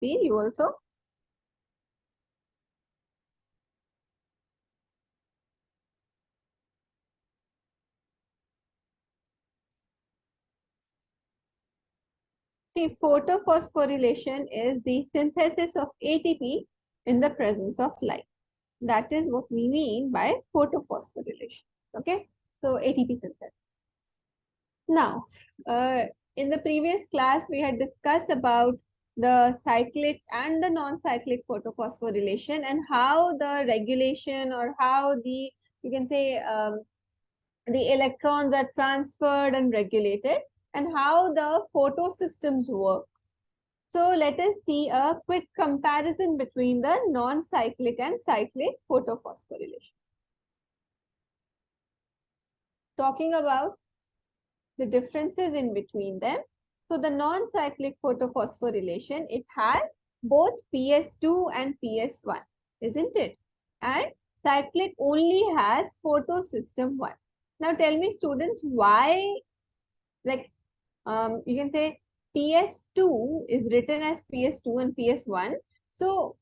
Feel you also? See, photophosphorylation is the synthesis of ATP in the presence of light. That is what we mean by photophosphorylation. Okay, so ATP synthesis. Now, uh, in the previous class, we had discussed about the cyclic and the non-cyclic photophosphorylation and how the regulation or how the, you can say, the electrons are transferred and regulated and how the photosystems work. So let us see a quick comparison between the non-cyclic and cyclic photophosphorylation. Talking about the differences in between them. So the non-cyclic photophosphorylation, it has both PS2 and PS1, isn't it? And cyclic only has photosystem 1. Now tell me students, why, like, you can say PS2 is written as PS2 and PS1. So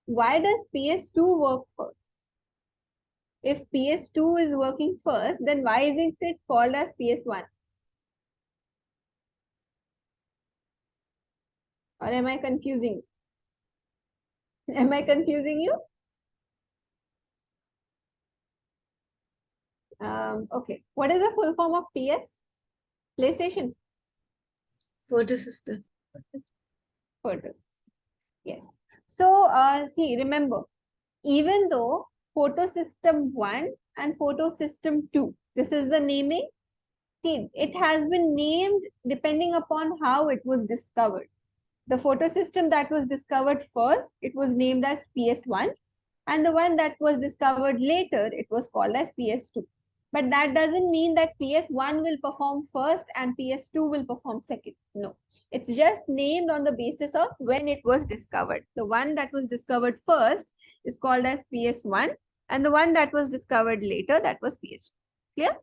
why does PS2 work first? If PS2 is working first, then why isn't it called as PS1? Or am I confusing? Am I confusing you? Okay. What is the full form of PS? PlayStation. Photosystem. Photosystem. Yes. So, see, remember, even though photosystem 1 and photosystem 2, this is the naming. See, it has been named depending upon how it was discovered. The photosystem that was discovered first, it was named as PS1, and the one that was discovered later, it was called as PS2. But that doesn't mean that PS1 will perform first and PS2 will perform second. No, it's just named on the basis of when it was discovered. The one that was discovered first is called as PS1, and the one that was discovered later, that was PS2. Clear?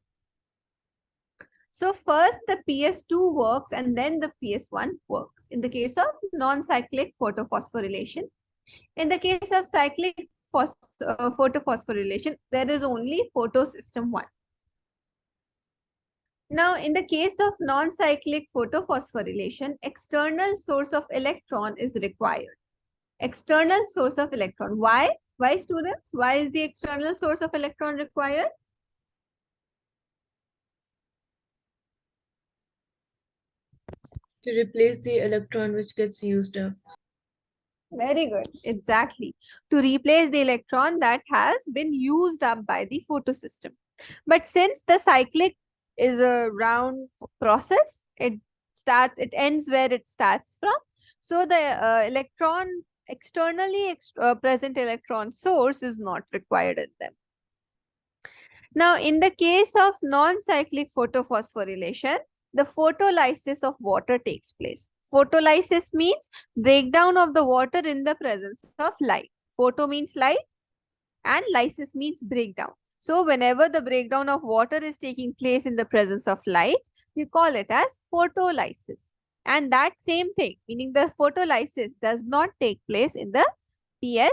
So first the PS2 works and then the PS1 works in the case of non-cyclic photophosphorylation. In the case of cyclic photophosphorylation, there is only photosystem 1. Now, in the case of non-cyclic photophosphorylation, external source of electron is required. External source of electron. Why? Why, students? Why is the external source of electron required? To replace the electron which gets used up. Very good. Exactly. To replace the electron that has been used up by the photosystem. But since the cyclic is a round process, it ends where it starts from. So the externally present electron source is not required in them. Now, in the case of non-cyclic photophosphorylation, the photolysis of water takes place. Photolysis means breakdown of the water in the presence of light. Photo means light and lysis means breakdown. So, whenever the breakdown of water is taking place in the presence of light, we call it as photolysis. And that same thing, meaning the photolysis does not take place in the the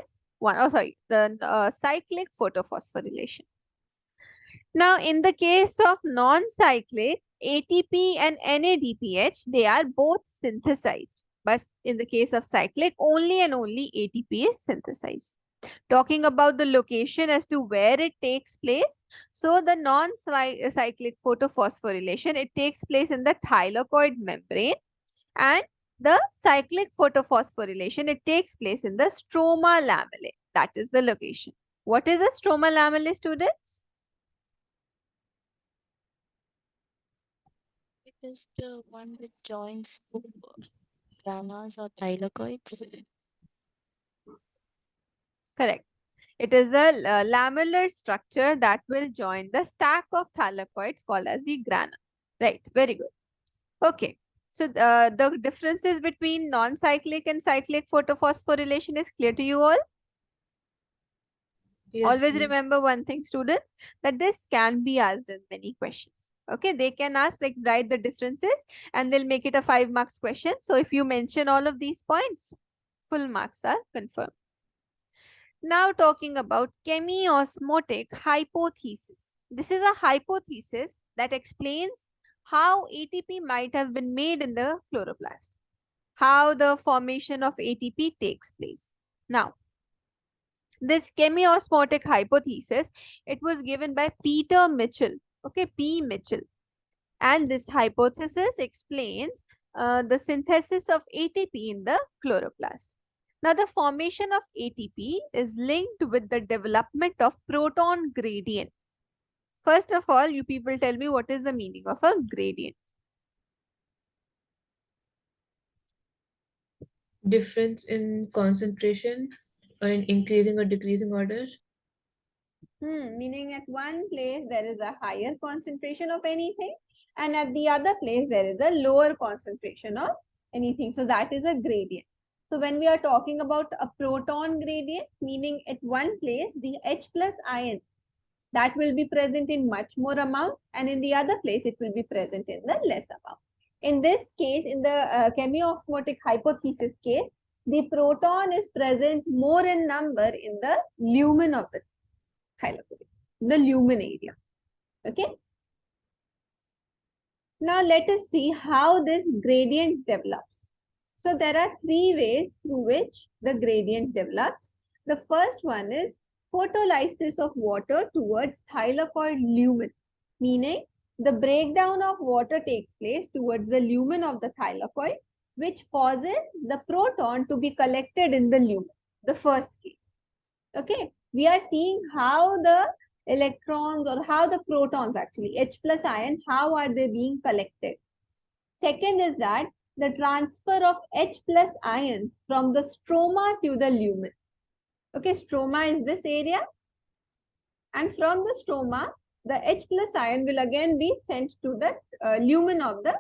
cyclic photophosphorylation. Now, in the case of non-cyclic, ATP and NADPH, they are both synthesized. But in the case of cyclic, only and only ATP is synthesized. Talking about the location as to where it takes place. So, the non-cyclic photophosphorylation, it takes place in the thylakoid membrane. And the cyclic photophosphorylation, it takes place in the stroma lamellae. That is the location. What is a stroma lamellae, students? It is the one which joins two granas or thylakoids. Correct. It is the lamellar structure that will join the stack of thylakoids called as the grana. Right. Very good. Okay. So the differences between non-cyclic and cyclic photophosphorylation is clear to you all? Yes, Always ma'am. remember one thing, students, that this can be asked in many questions. Okay, they can ask, like, write the differences and they'll make it a 5 marks question. So if you mention all of these points, Full marks are confirmed. Now talking about chemiosmotic hypothesis. This is a hypothesis that explains how ATP might have been made in the chloroplast, how the formation of ATP takes place. Now, this chemiosmotic hypothesis, it was given by Peter Mitchell, okay, P. Mitchell. And this hypothesis explains the synthesis of ATP in the chloroplast. Now, the formation of ATP is linked with the development of proton gradient. First of all, you people tell me what is the meaning of a gradient. Difference in concentration or in increasing or decreasing order. Meaning at one place there is a higher concentration of anything, and at the other place there is a lower concentration of anything. So that is a gradient. So when we are talking about a proton gradient, meaning at one place the H plus ion that will be present in much more amount, and in the other place it will be present in the less amount. In this case, in the chemiosmotic hypothesis case, the proton is present more in number in the lumen of the thylakoids, the lumen area. Okay. Now let us see how this gradient develops. So there are three ways through which the gradient develops. The first one is photolysis of water towards thylakoid lumen, meaning the breakdown of water takes place towards the lumen of the thylakoid, which causes the proton to be collected in the lumen, the first case. Okay, we are seeing how the electrons or how the protons actually, H plus ion, how are they being collected. Second is that the transfer of H plus ions from the stroma to the lumen. Okay, stroma is this area, and from the stroma, the H plus ion will again be sent to the lumen of the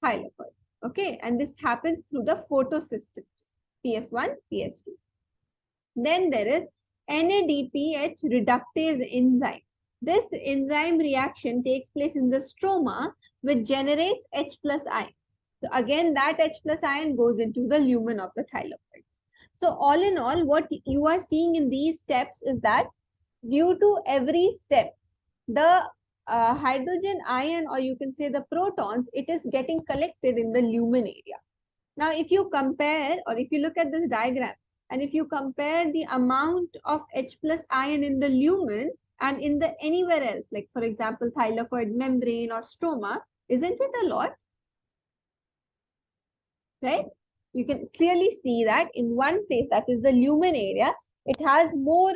thylakoid. Okay, and this happens through the photosystems, PS1, PS2. Then there is NADPH reductase enzyme. This enzyme reaction takes place in the stroma, which generates H plus ion. So again, that H plus ion goes into the lumen of the thylakoids. So all in all, what you are seeing in these steps is that due to every step, the hydrogen ion, or you can say the protons, it is getting collected in the lumen area. Now, if you compare, or if you look at this diagram, and if you compare the amount of H plus ion in the lumen and in the anywhere else, like for example, thylakoid membrane or stroma, isn't it a lot? Right? You can clearly see that in one place, that is the lumen area, it has more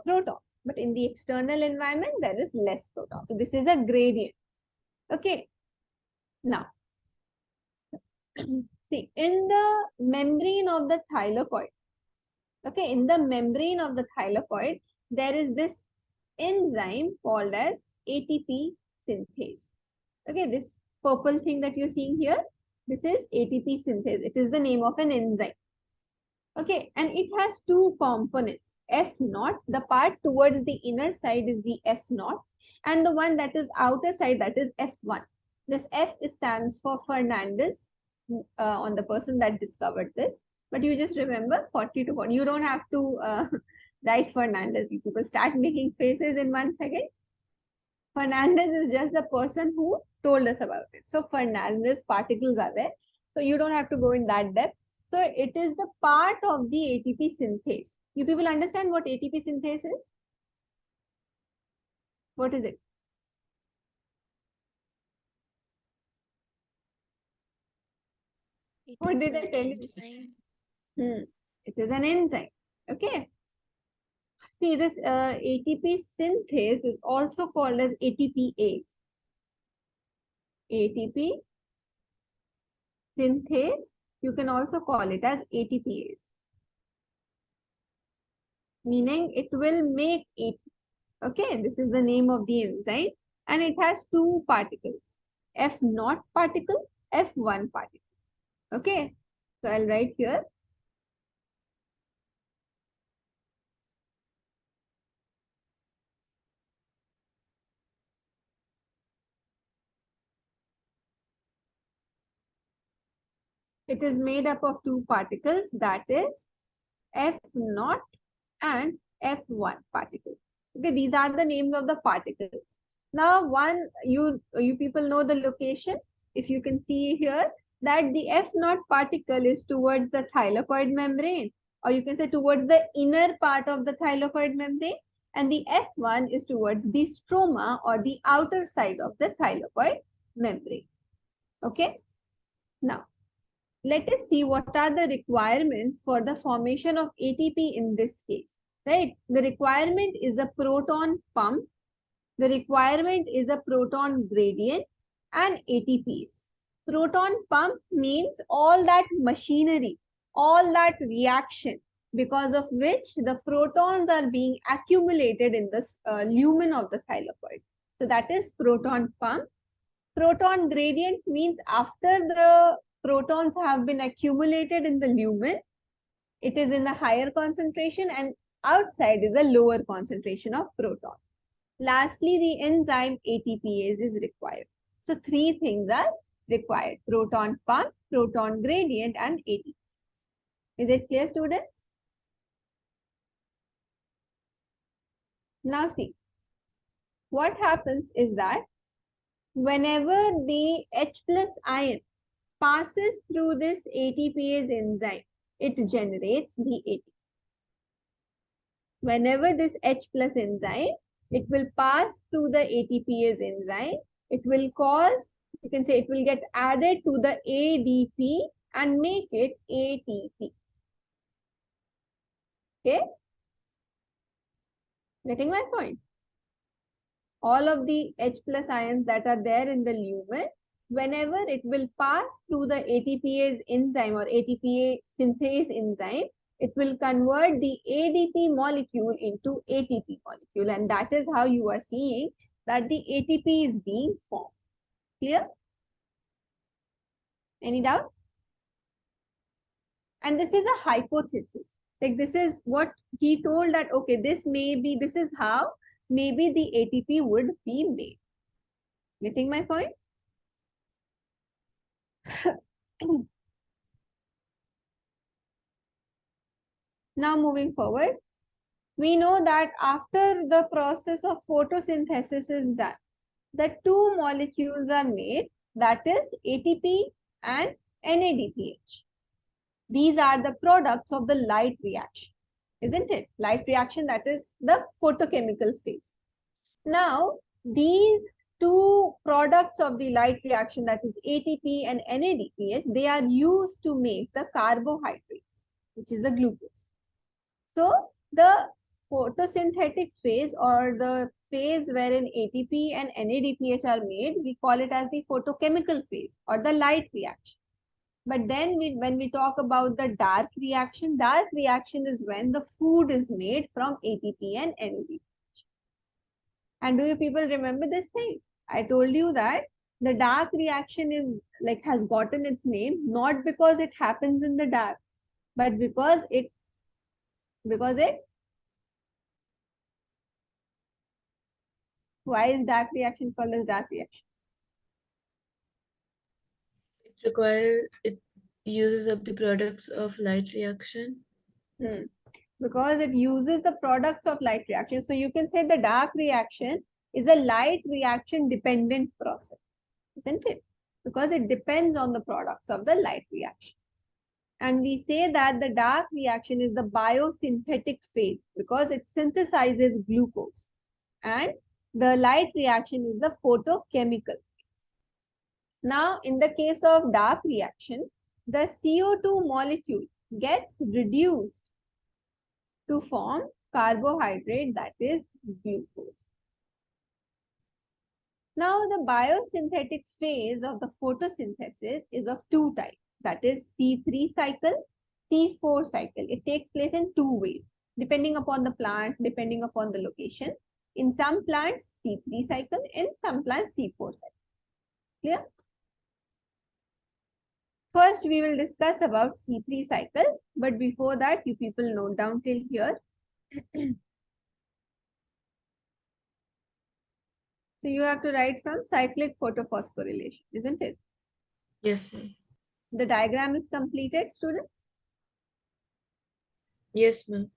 protons, but in the external environment, there is less proton. So this is a gradient. Okay. Now, see, in the membrane of the thylakoid, okay, in the membrane of the thylakoid, there is this enzyme called as ATP synthase. Okay, this purple thing that you're seeing here, this is ATP synthase. It is the name of an enzyme. Okay, and it has two components. F naught, the part towards the inner side is the F naught, and the one that is outer side, that is F1. This F stands for Fernandez, on the person that discovered this. But you just remember 40 to 1. You don't have to write Fernandez. You people start making faces in 1 second. Fernandez is just the person who told us about it. So Fernandez particles are there. So you don't have to go in that depth. So it is the part of the ATP synthase. You people understand what ATP synthase is? What is it? It What is did I an tell you? enzyme. It is an enzyme. Okay. See, this ATP synthase is also called as ATPase. ATP synthase, you can also call it as ATPase. Meaning it will make ATP. Okay, this is the name of the enzyme, and it has two particles, F naught particle, F1 particle. Okay, so I'll write here. It is made up of two particles, that is F0 and F1 particles. Okay, these are the names of the particles. Now, you people know the location. If you can see here that the F0 particle is towards the thylakoid membrane, or you can say towards the inner part of the thylakoid membrane, and the F1 is towards the stroma or the outer side of the thylakoid membrane. Okay. Now, let us see what are the requirements for the formation of ATP in this case, right? The requirement is a proton pump, the requirement is a proton gradient and ATPs. Proton pump means all that machinery, all that reaction because of which the protons are being accumulated in the lumen of the thylakoid. So that is proton pump. Proton gradient means after the protons have been accumulated in the lumen, it is in the higher concentration and outside is a lower concentration of proton. Lastly, the enzyme ATPase is required. So three things are required: proton pump, proton gradient and ATP. Is it clear, students? Now see, what happens is that whenever the H plus ion passes through this ATPase enzyme, it generates the ATP. Whenever this H plus enzyme, it will pass through the ATPase enzyme, it will cause, you can say it will get added to the ADP and make it ATP. Okay? Getting my point? All of the H plus ions that are there in the lumen, whenever it will pass through the ATPase enzyme or ATPase synthase enzyme, it will convert the ADP molecule into ATP molecule, and that is how you are seeing that the ATP is being formed. Clear? Any doubt? And this is a hypothesis. Like this is what he told that, okay, this is how maybe the ATP would be made. Getting my point? Now moving forward, we know that after the process of photosynthesis is done, the two molecules are made, that is ATP and NADPH. These are the products of the light reaction, isn't it? Light reaction, that is the photochemical phase. Now, these two products of the light reaction, that is ATP and NADPH, they are used to make the carbohydrates, which is the glucose. So, the photosynthetic phase or the phase wherein ATP and NADPH are made, we call it as the photochemical phase or the light reaction. But then when we talk about the dark reaction is when the food is made from ATP and NADPH. And do you people remember this thing? I told you that the dark reaction is has gotten its name not because it happens in the dark, but because it why is dark reaction called as dark reaction? It uses up the products of light reaction. Because it uses the products of light reaction. So you can say the dark reaction is a light reaction dependent process, isn't it? Because it depends on the products of the light reaction. And we say that the dark reaction is the biosynthetic phase because it synthesizes glucose. And the light reaction is the photochemical. Now, in the case of dark reaction, the CO2 molecule gets reduced to form carbohydrate, that is glucose. Now, the biosynthetic phase of the photosynthesis is of two types, that is T3 cycle, T4 cycle. It takes place in two ways, depending upon the plant, depending upon the location. In some plants, C3 cycle, in some plants, C4 cycle. Clear? First, we will discuss about C3 cycle, but before that, you people note down till here. So you have to write from cyclic photophosphorylation, isn't it? Yes, ma'am. The diagram is completed, students? Yes, ma'am.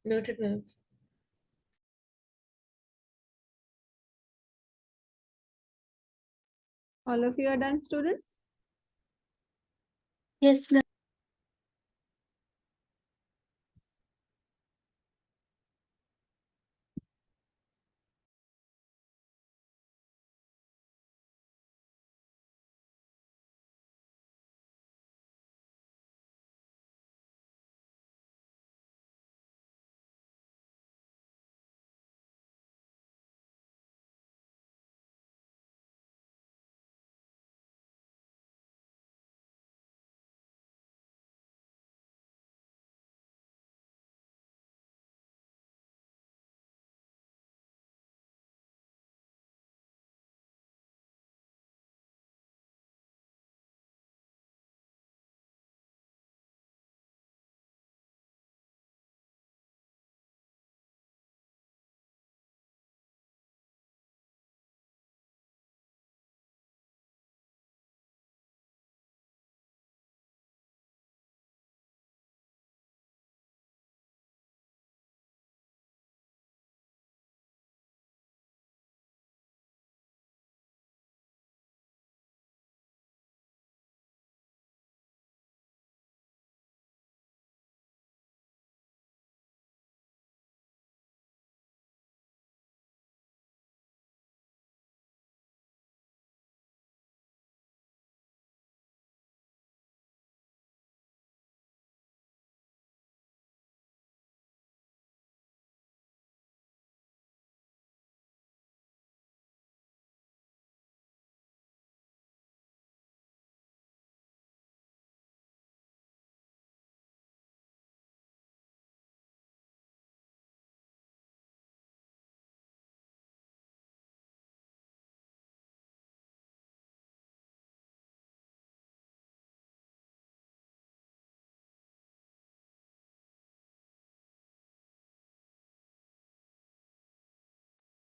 Noted, ma'am. All of you are done, students? Yes, ma'am.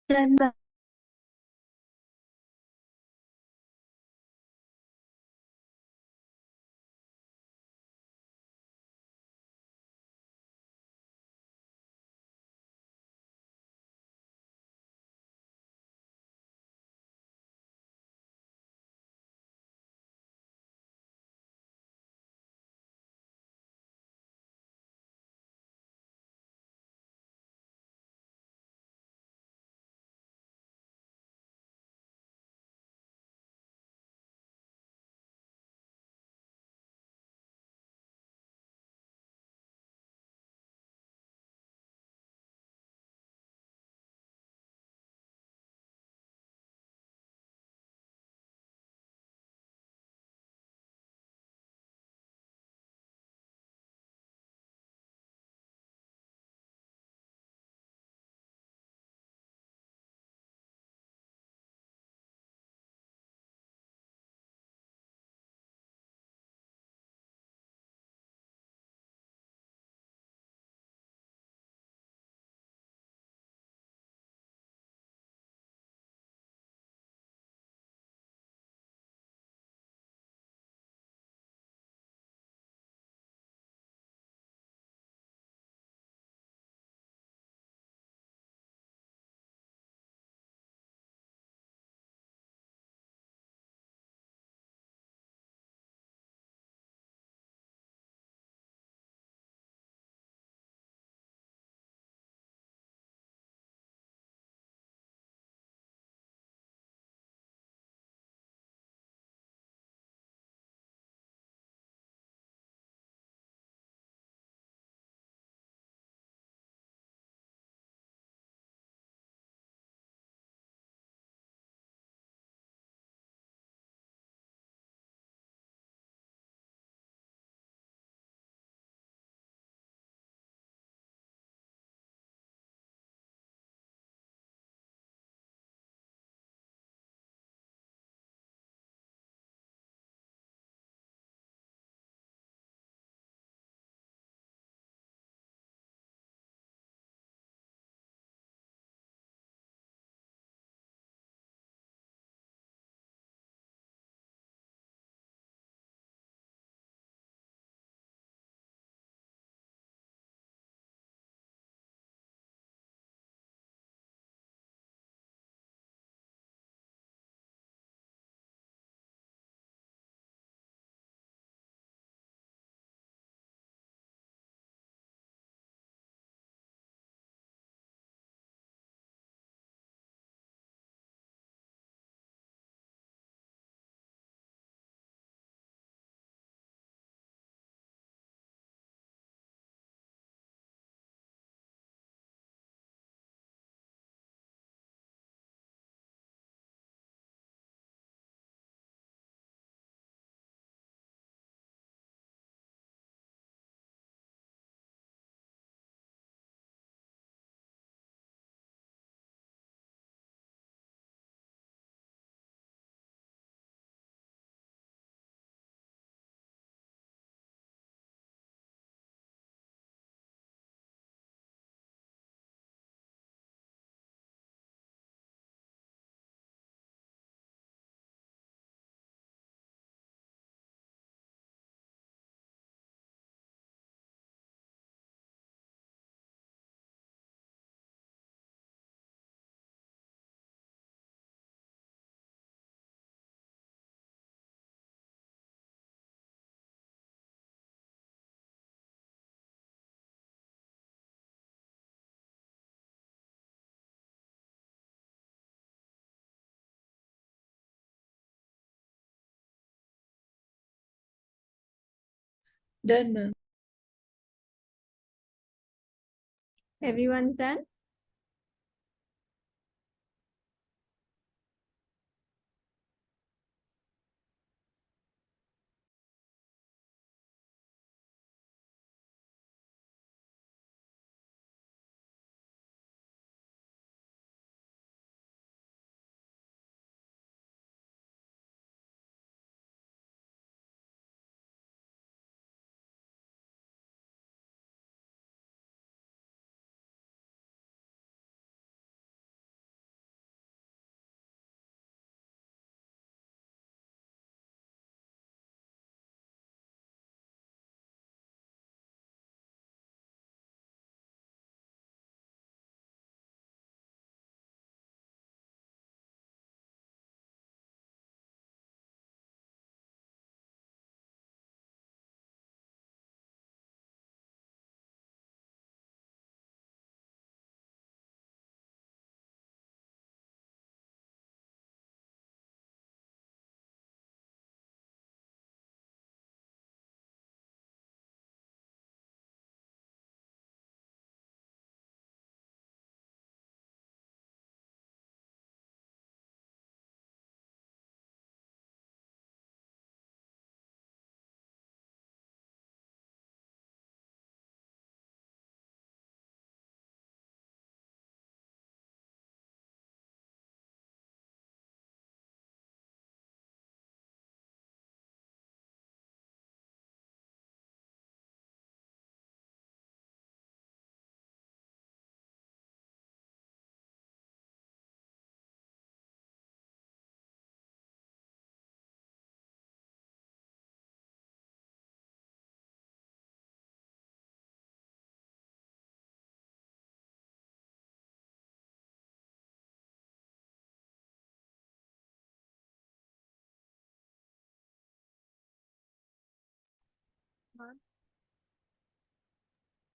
Done, ma'am. Done, ma'am. Everyone's done?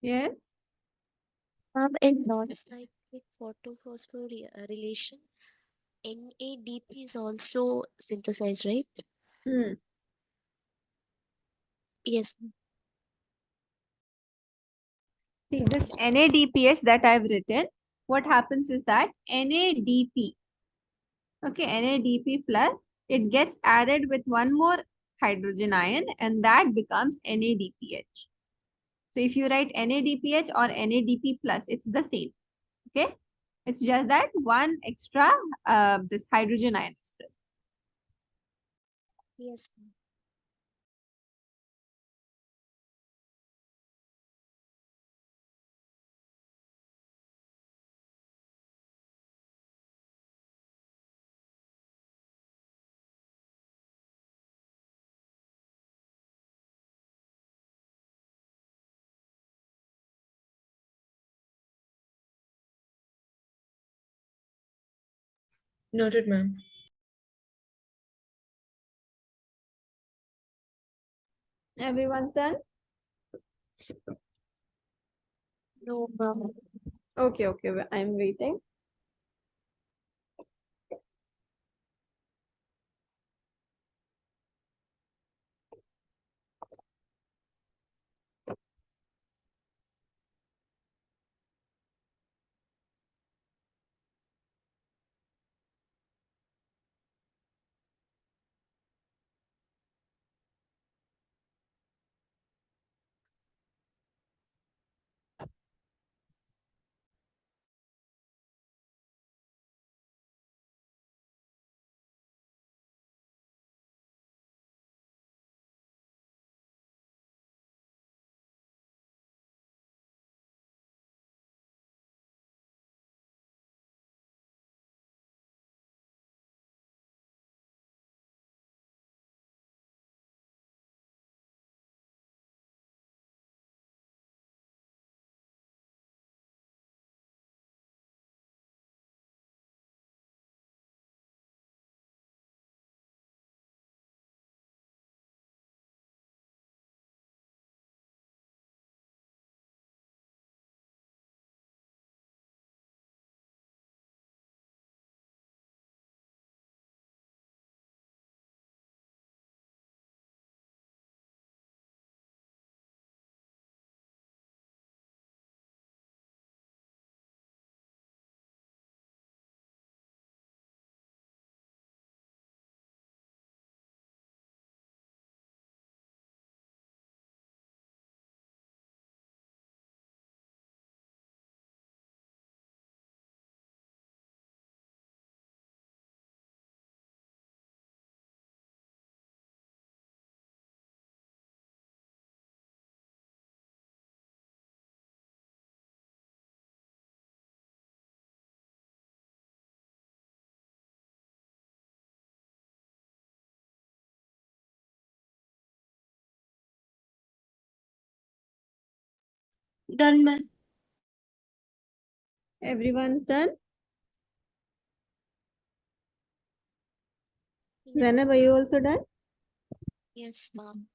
Yes. In non-cyclic relation, NADP is also synthesized, right? Hmm. Yes. See, this NADPH that I've written, what happens is that NADP, okay, NADP plus, it gets added with one more hydrogen ion and that becomes NADPH. So if you write NADPH or NADP plus, it's the same, okay? It's just that one extra, this hydrogen ion is present. Yes. Noted, ma'am. Everyone's done? No, ma'am. Okay, okay, I'm waiting. Done, ma'am. Everyone's done? Yes. Zainab, are you also done? Yes, ma'am.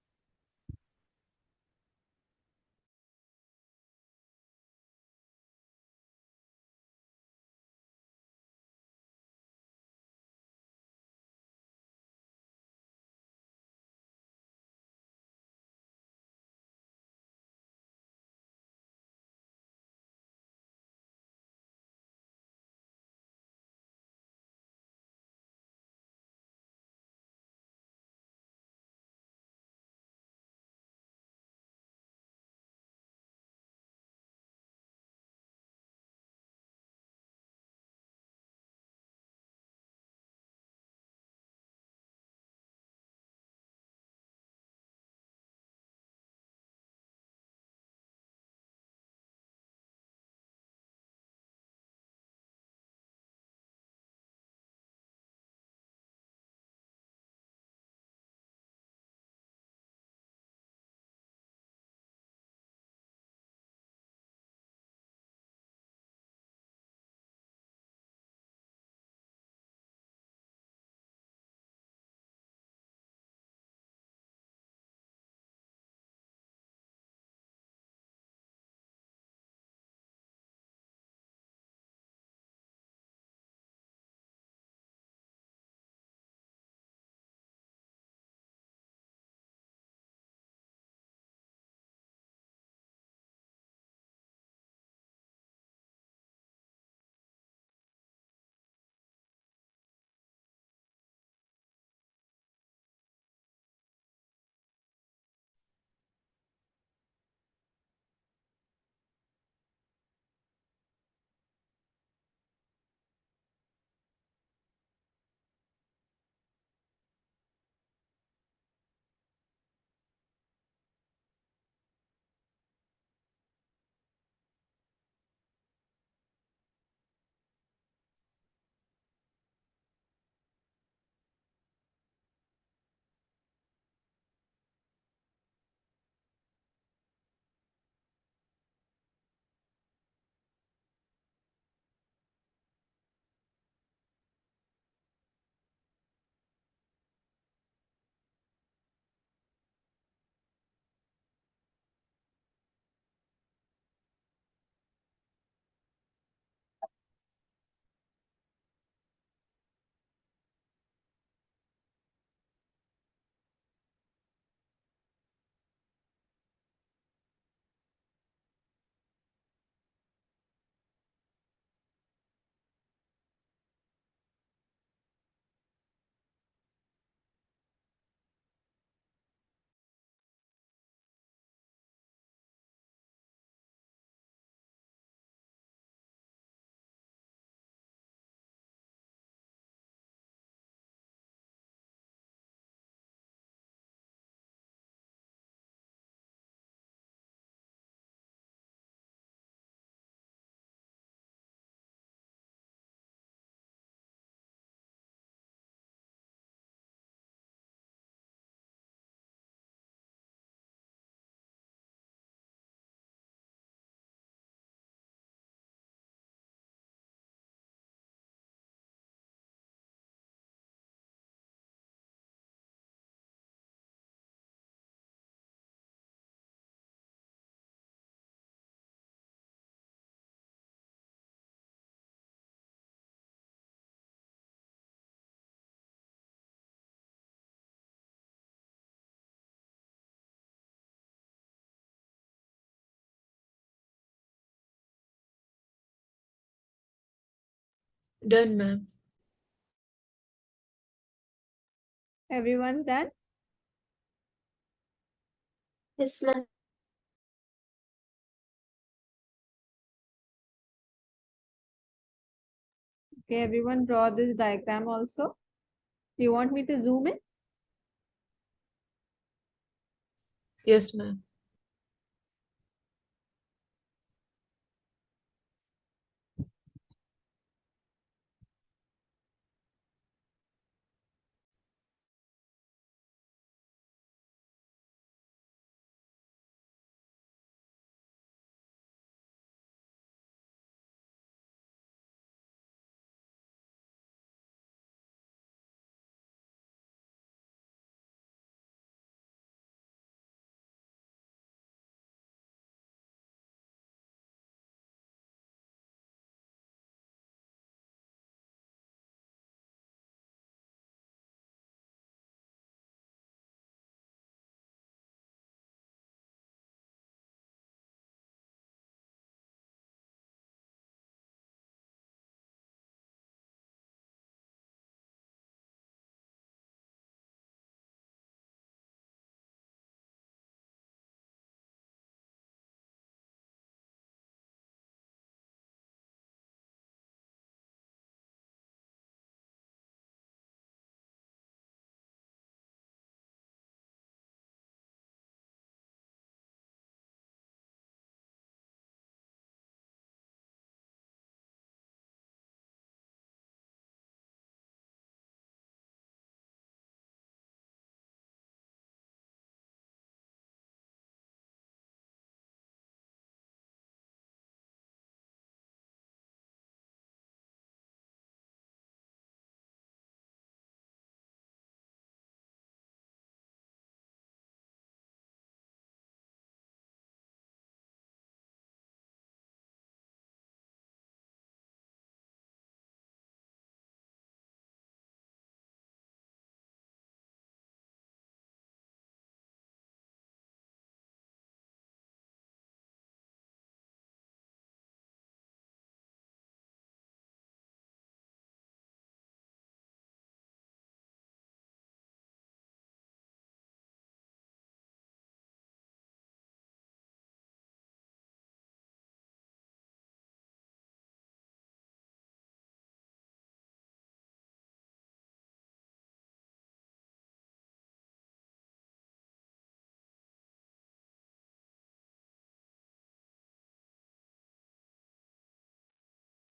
Done, ma'am. Everyone's done? Yes, ma'am. Okay, everyone draw this diagram also. Do you want me to zoom in? Yes, ma'am.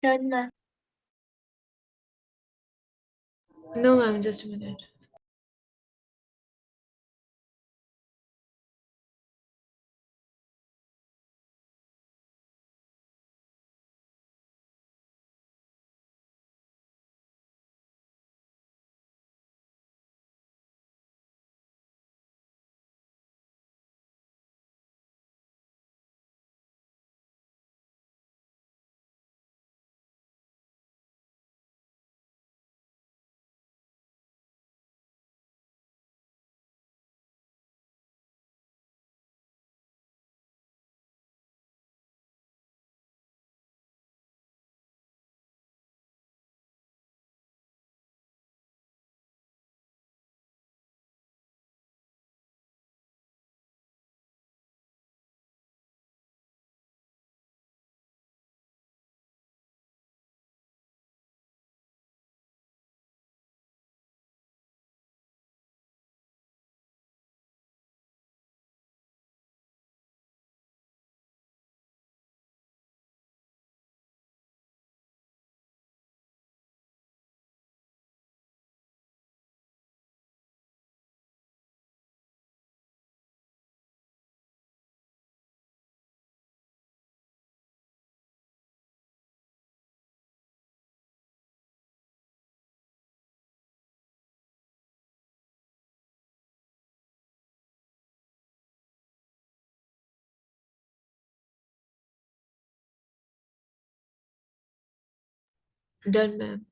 Done, ma'am. No, ma'am, just a minute. Done, ma'am.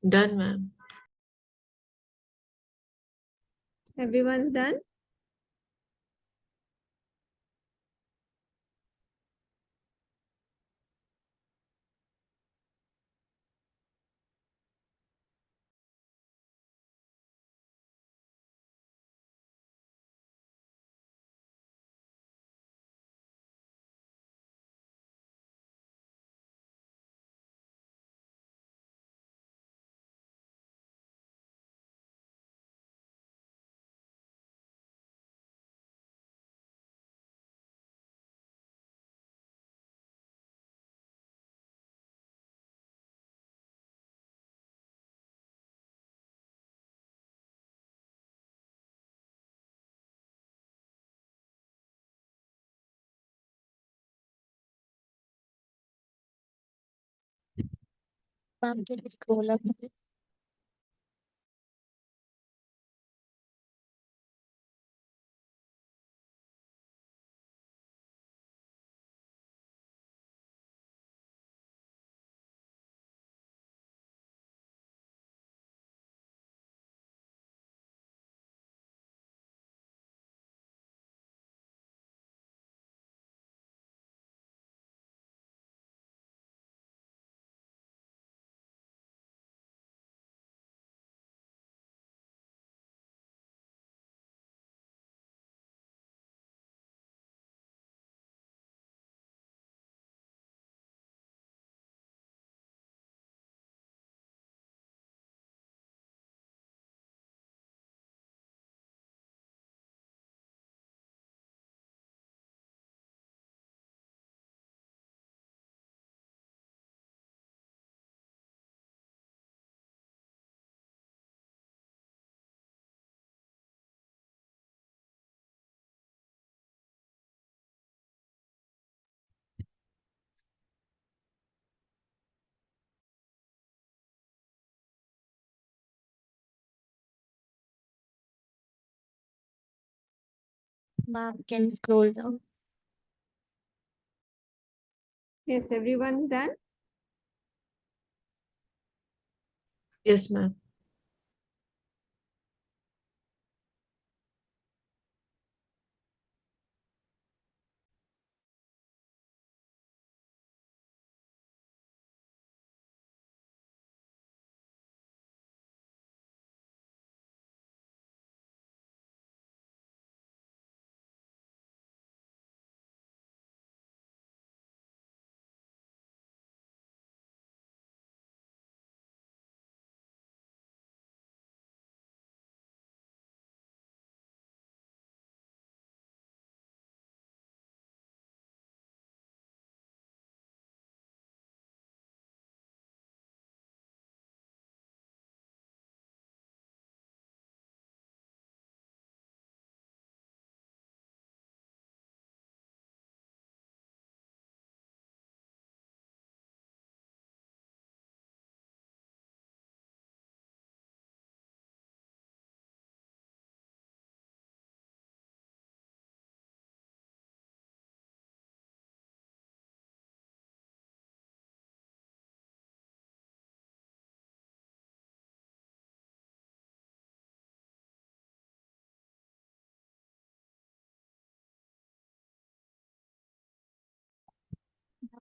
Done, ma'am. Everyone's done? Ma'am, can you scroll up a bit? Ma'am, can you scroll down? Yes, everyone's done? Yes, ma'am.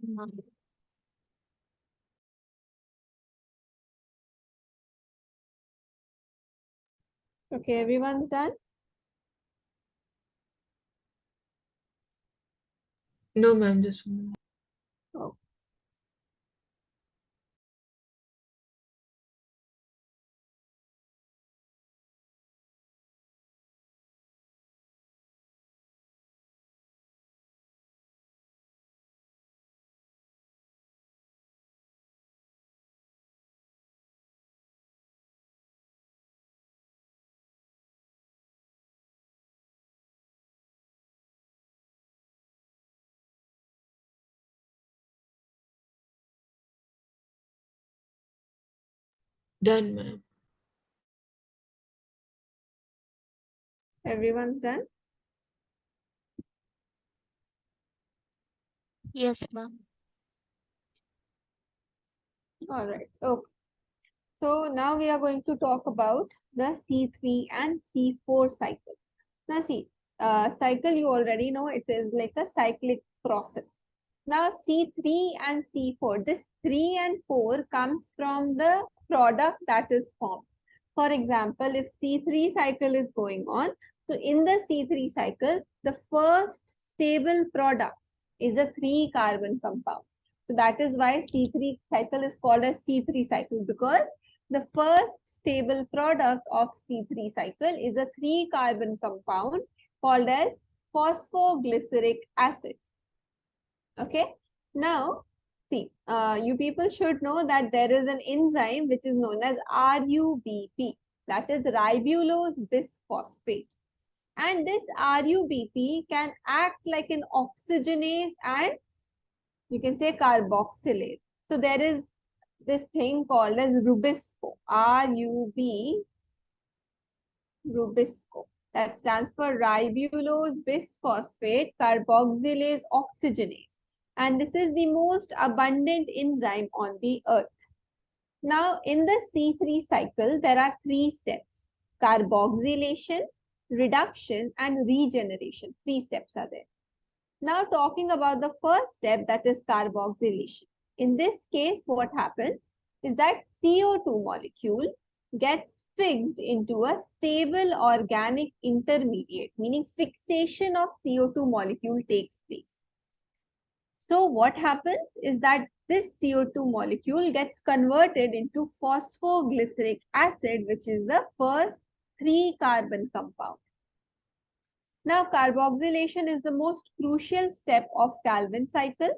Ma'am, Okay, everyone's done? No, ma'am. Just one minute. Oh, Done, ma'am. everyone's done? yes, ma'am. All right. Okay. So now we are going to talk about the C3 and C4 cycle. Now see, cycle you already know it is like a cyclic process. Now C3 and C4, this 3 and 4 comes from the product that is formed. For example, if C3 cycle is going on, so in the C3 cycle, the first stable product is a 3 carbon compound. So that is why C3 cycle is called as C3 cycle, because the first stable product of C3 cycle is a 3 carbon compound called as phosphoglyceric acid. Okay. Now, see, you people should know that there is an enzyme which is known as RUBP, that is ribulose bisphosphate. And this RUBP can act like an oxygenase and you can say carboxylase. So there is this thing called as Rubisco, Rubisco. That stands for ribulose bisphosphate carboxylase oxygenase. And this is the most abundant enzyme on the earth. Now, in the C3 cycle, there are 3 steps: carboxylation, reduction, and regeneration. 3 steps are there. Now, talking about the first step, that is carboxylation. In this case, what happens is that CO2 molecule gets fixed into a stable organic intermediate, meaning fixation of CO2 molecule takes place. So what happens is that this CO2 molecule gets converted into phosphoglyceric acid, which is the first 3 carbon compound. Now, carboxylation is the most crucial step of Calvin cycle.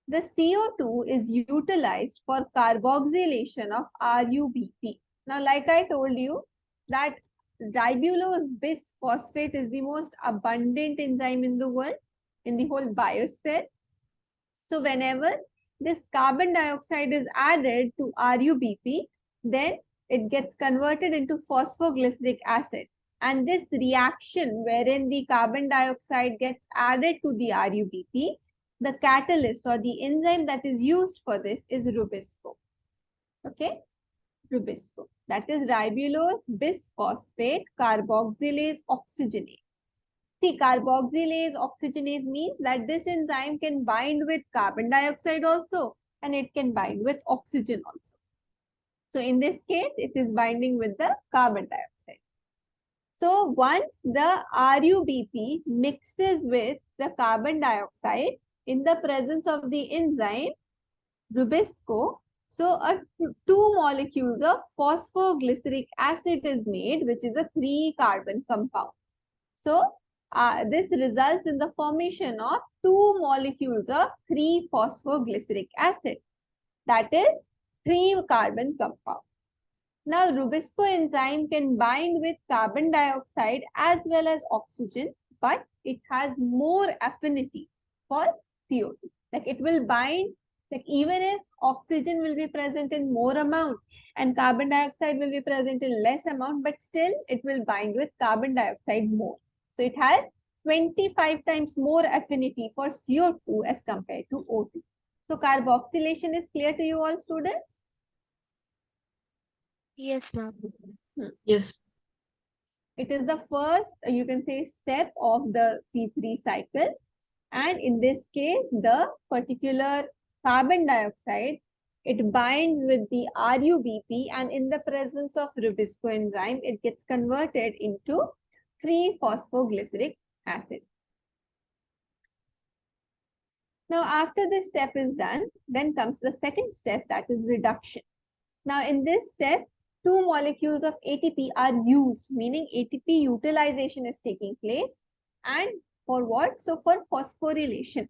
The CO2 is utilized for carboxylation of RUBP. Now, like I told you, that ribulose bisphosphate is the most abundant enzyme in the world, in the whole biosphere. So, whenever this carbon dioxide is added to RUBP, then it gets converted into phosphoglyceric acid. And this reaction wherein the carbon dioxide gets added to the RUBP, the catalyst or the enzyme that is used for this is Rubisco. Okay, Rubisco. That is ribulose bisphosphate carboxylase oxygenase. See, carboxylase oxygenase means that this enzyme can bind with carbon dioxide also, and it can bind with oxygen also. So in this case, it is binding with the carbon dioxide. So once the RUBP mixes with the carbon dioxide in the presence of the enzyme Rubisco, so two molecules of phosphoglyceric acid is made, which is a 3 carbon compound. So this results in the formation of 2 molecules of 3 phosphoglyceric acid, that is 3 carbon compound. Now, Rubisco enzyme can bind with carbon dioxide as well as oxygen, but it has more affinity for CO2. Like it will bind, like even if oxygen will be present in more amount and carbon dioxide will be present in less amount, but still it will bind with carbon dioxide more. So it has 25 times more affinity for CO2 as compared to O2. So carboxylation is clear to you all students? Yes, ma'am. Yes. It is the first, you can say, step of the C3 cycle. And in this case, the particular carbon dioxide, it binds with the RUBP, and in the presence of Rubisco enzyme, it gets converted into 3-phosphoglyceric acid. Now, after this step is done, then comes the second step, that is reduction. Now, in this step, 2 molecules of ATP are used, meaning ATP utilization is taking place. And for what? So, for phosphorylation.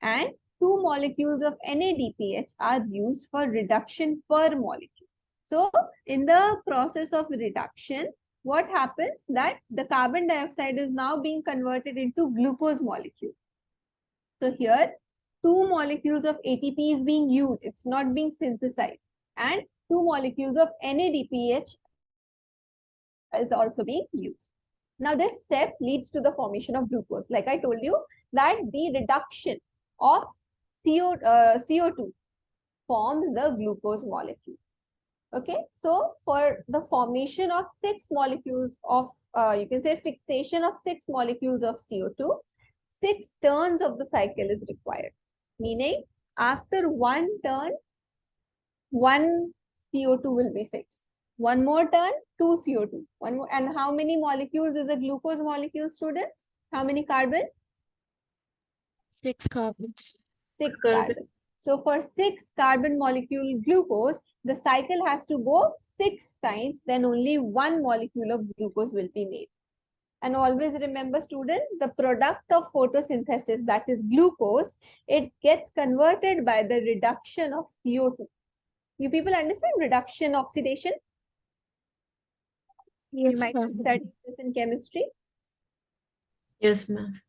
And 2 molecules of NADPH are used for reduction per molecule. So, in the process of reduction, what happens that the carbon dioxide is now being converted into glucose molecule. So, here 2 molecules of ATP is being used. It's not being synthesized. And 2 molecules of NADPH is also being used. Now, this step leads to the formation of glucose. Like I told you, that the reduction of CO2 forms the glucose molecule. Okay, so for the formation of 6 molecules of, you can say fixation of 6 molecules of CO2, 6 turns of the cycle is required. Meaning, after one turn, one CO2 will be fixed. One more turn, two CO2. One more, and how many molecules is a glucose molecule, students? How many carbon? 6 carbons. 6 Carbon. carbon. So for 6 carbon molecule glucose, the cycle has to go 6 times, then only one molecule of glucose will be made. And always remember, students, the product of photosynthesis, that is glucose, it gets converted by the reduction of CO2. You people understand reduction oxidation? You Yes, might have ma'am. studied this in chemistry. Yes, ma'am.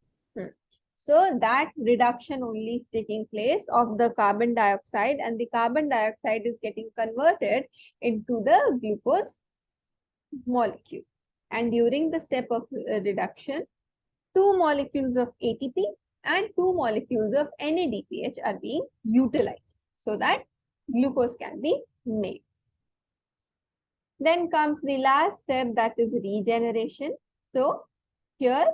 So that reduction only is taking place of the carbon dioxide, and the carbon dioxide is getting converted into the glucose molecule. And during the step of reduction, 2 molecules of ATP and 2 molecules of NADPH are being utilized so that glucose can be made. Then comes the last step, that is regeneration. So here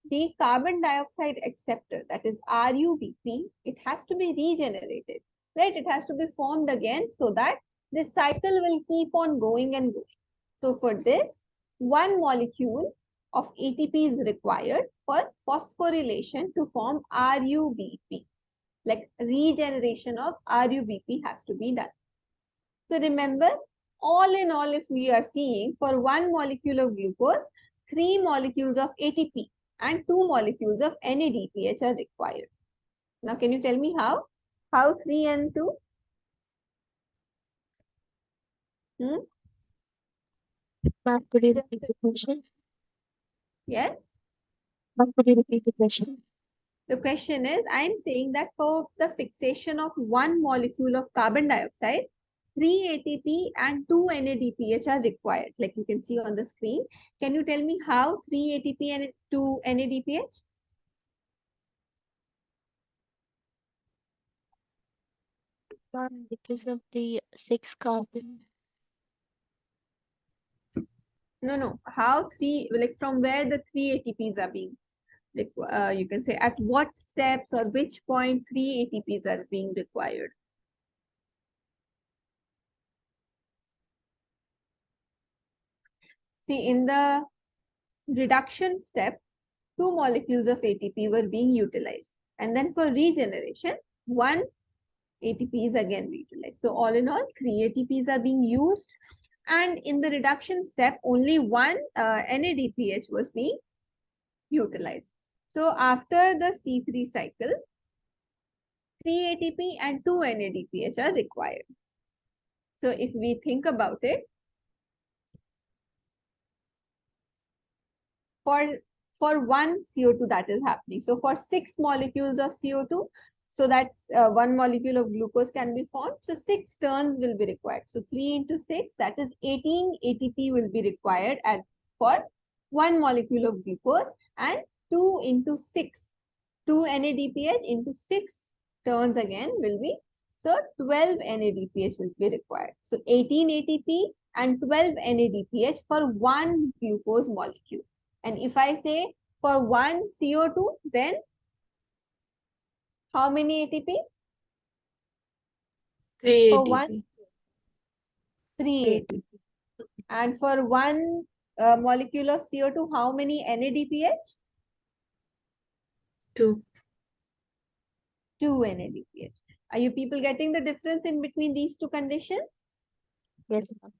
the carbon dioxide acceptor, that is RUBP, it has to be regenerated, right? It has to be formed again so that this cycle will keep on going and going. So for this, one molecule of ATP is required for phosphorylation to form RUBP. Like regeneration of RUBP has to be done. So remember, all in all, if we are seeing for one molecule of glucose, 3 molecules of ATP and 2 molecules of NADPH are required. Now, can you tell me how? How 3 and 2? Ma'am, could you Just repeat the question? yes. Ma'am, could you repeat the question? The question is, I am saying that for the fixation of one molecule of carbon dioxide, 3 ATP and 2 NADPH are required. Like you can see on the screen. Can you tell me how 3 ATP and 2 NADPH? Ma'am, because of the 6 carbon. No. How 3, like from where the 3 ATPs are being, like you can say at what steps or which point 3 ATPs are being required? See, in the reduction step, 2 molecules of ATP were being utilized. And then for regeneration, 1 ATP is again utilized. So all in all, 3 ATPs are being used. And in the reduction step, only 1 NADPH was being utilized. So after the C3 cycle, 3 ATP and 2 NADPH are required. So if we think about it, for one CO2 that is happening. So for 6 molecules of CO2, so that's 1 molecule of glucose can be formed. So 6 turns will be required. So 3 into 6, that is 18 ATP will be required for 1 molecule of glucose, and 2 into 6, 2 NADPH into 6 turns again will be, so 12 NADPH will be required. So 18 ATP and 12 NADPH for 1 glucose molecule. And if I say for 1 CO2, then how many ATP? 3 For 1, ATP. 3 ATP. And for 1 molecule of CO2, how many NADPH? 2. 2 NADPH. Are you people getting the difference in between these two conditions? Yes, ma'am.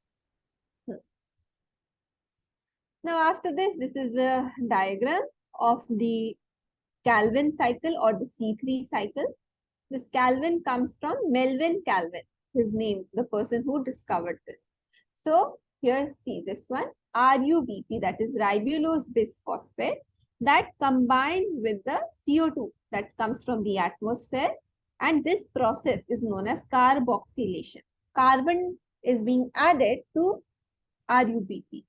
Now after this is the diagram of the Calvin cycle or the C3 cycle. This Calvin comes from Melvin Calvin, his name, the person who discovered this. So here see this one, RUBP, that is ribulose bisphosphate, that combines with the CO2 that comes from the atmosphere, and this process is known as carboxylation. Carbon is being added to RUBP.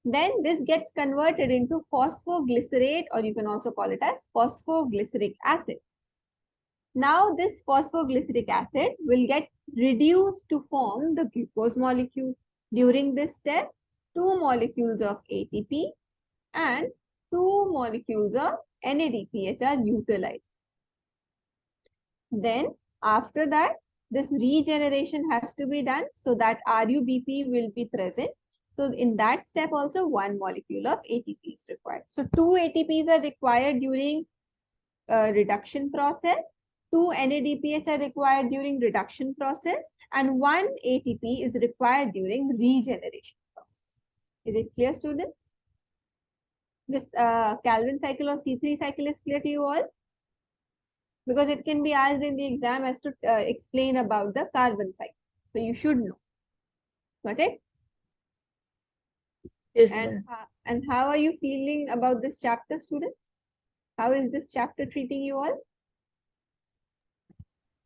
Then this gets converted into phosphoglycerate, or you can also call it as phosphoglyceric acid. Now this phosphoglyceric acid will get reduce to form the glucose molecule. During this step, two molecules of ATP and two molecules of NADPH are utilized. Then after that, this regeneration has to be done so that RUBP will be present. So in that step also one molecule of ATP is required. So two ATPs are required during reduction process, two NADPH are required during reduction process, and one ATP is required during regeneration process. Is it clear, students? This Calvin cycle or C3 cycle is clear to you all? Because it can be asked in the exam as to explain about the carbon cycle. So you should know. Got it? Yes, And, ma'am. and how are you feeling about this chapter, students? How is this chapter treating you all?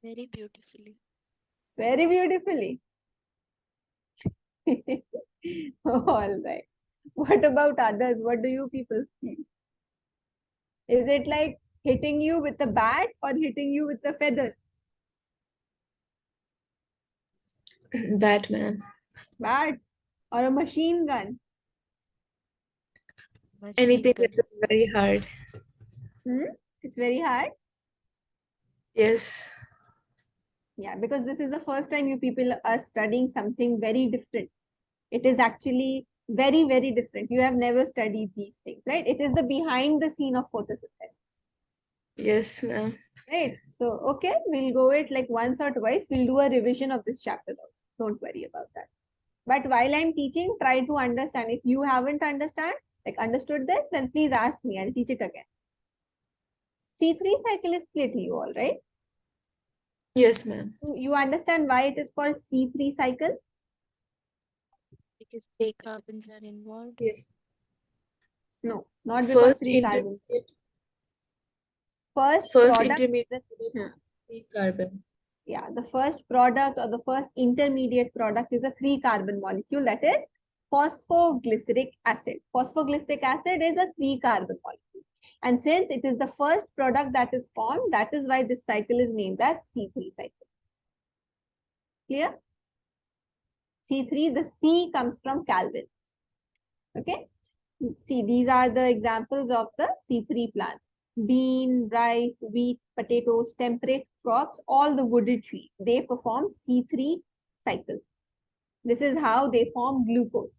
Very beautifully. Very beautifully. All right. What about others? What do you people feel? Is it like hitting you with a bat or hitting you with a feather? Batman. Bat or a machine gun? Machine Anything that gun. is very hard. Hmm? It's very hard. Yes. Yeah, because this is the first time you people are studying something very different. It is actually very, very different. You have never studied these things, right? It is the behind the scene of photosynthesis, Yes, ma'am. right? So, okay, we'll go it like once or twice. We'll do a revision of this chapter also. Don't worry about that. But while I'm teaching, try to understand. If you haven't understood this, then please ask me. I'll teach it again. C3 cycle is clear to you all, right? Yes, ma'am. You understand why it is called C3 cycle? Because three carbons are involved. Yes. No, not because First three carbons. intermediate. First First product, intermediate hmm, carbon. yeah, the first product or the first intermediate product is a three carbon molecule, that is phosphoglyceric acid. Phosphoglyceric acid is a three carbon molecule. And since it is the first product that is formed, that is why this cycle is named as C3 cycle. Clear? C3, the C comes from Calvin. Okay. See, these are the examples of the C3 plants. Bean, rice, wheat, potatoes, temperate crops, all the wooded trees, they perform C3 cycle. This is how they form glucose.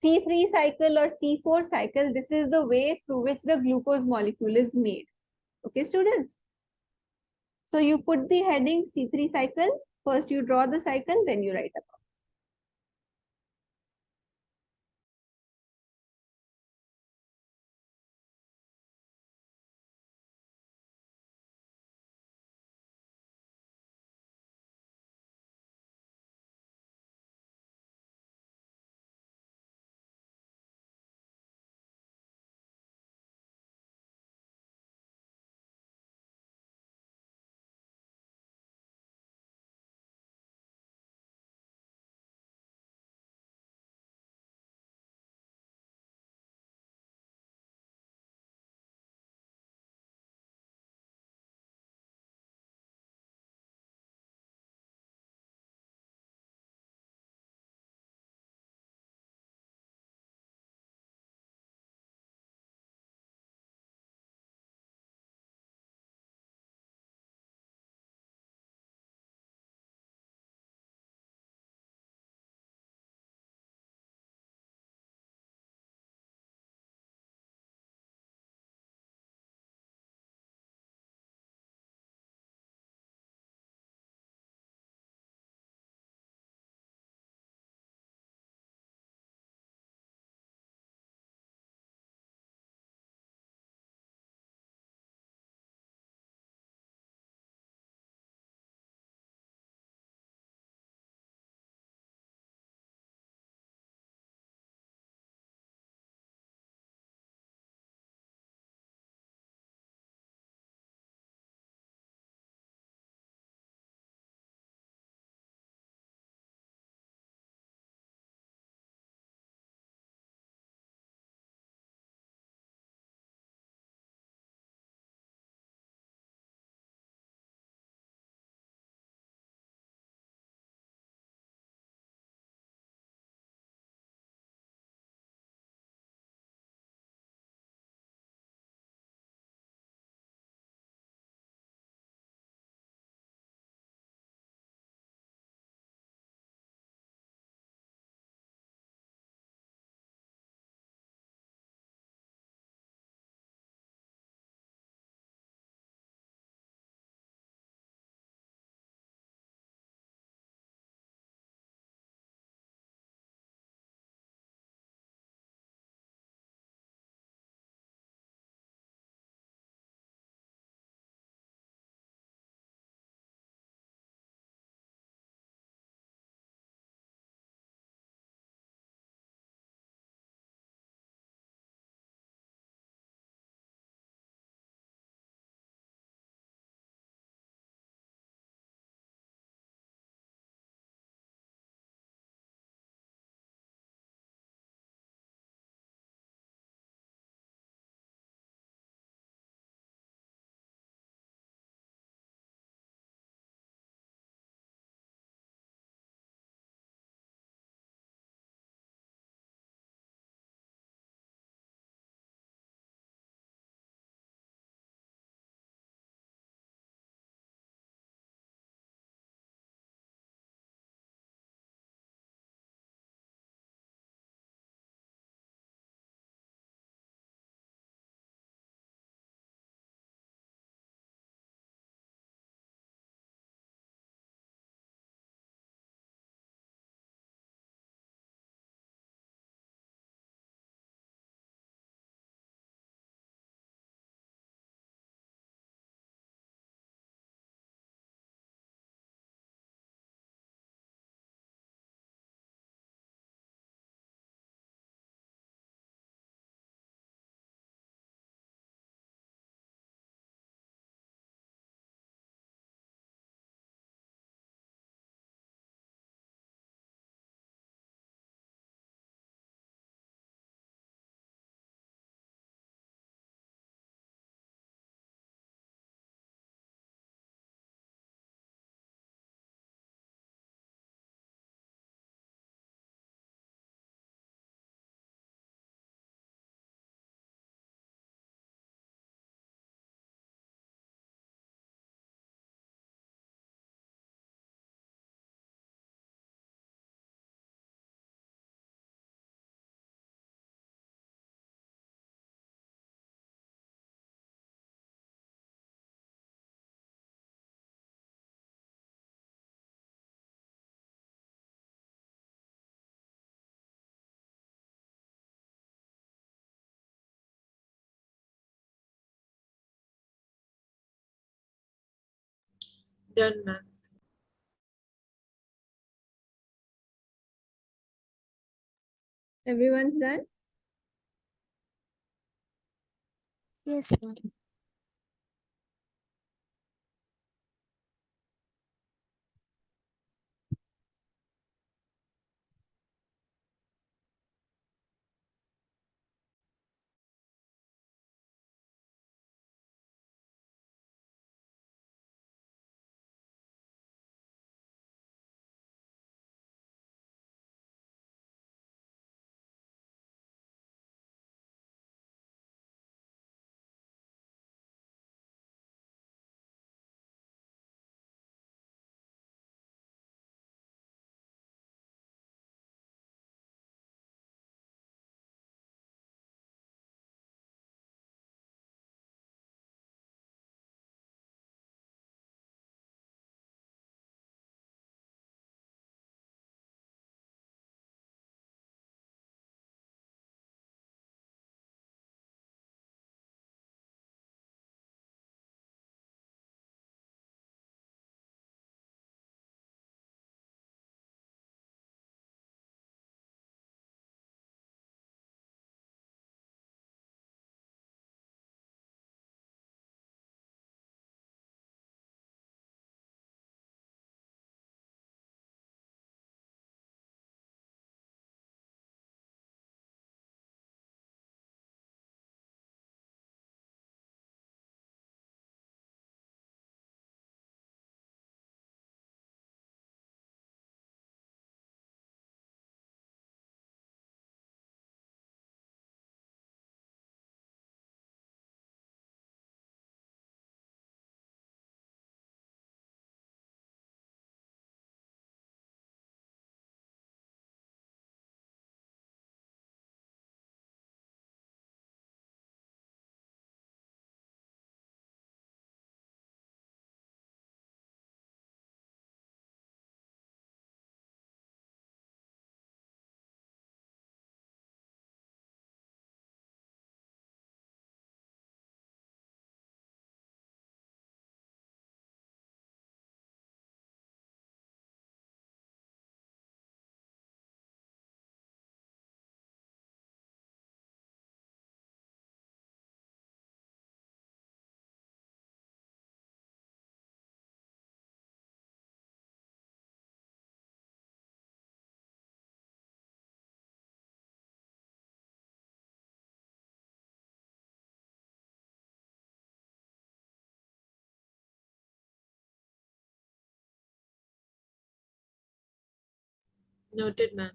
C3 cycle or C4 cycle, this is the way through which the glucose molecule is made. Okay, students? So you put the heading C3 cycle, first you draw the cycle, then you write about. Done, ma'am. Everyone's done? Yes, ma'am. Noted, ma'am.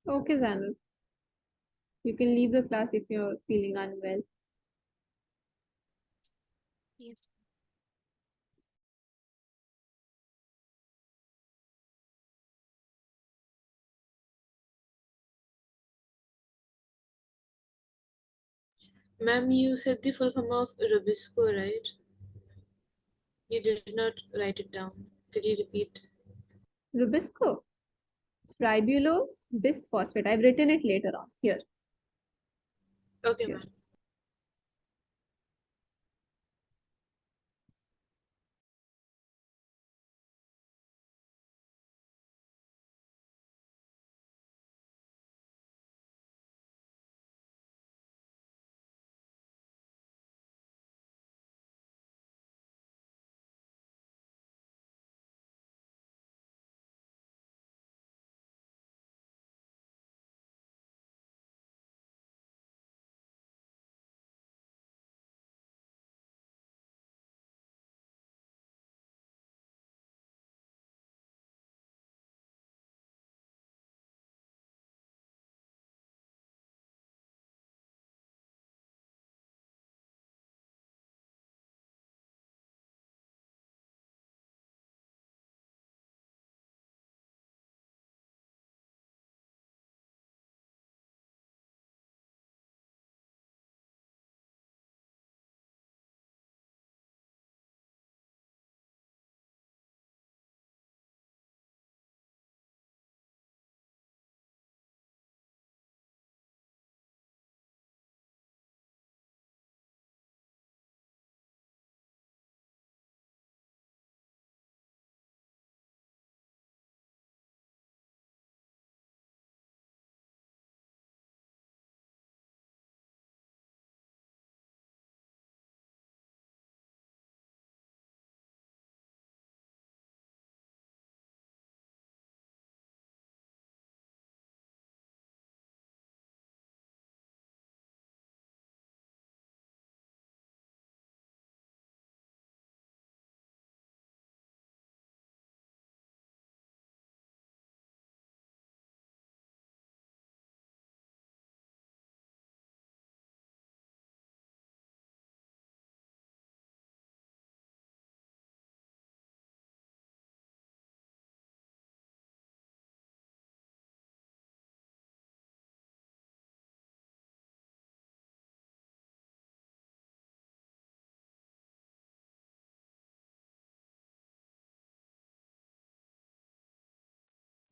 Okay, Zanel. You can leave the class if you're feeling unwell. Yes. Ma'am, you said the full form of Rubisco, right? You did not write it down. Could you repeat? Rubisco, ribulose bisphosphate. I've written it later on. Here. Okay, Here. ma'am.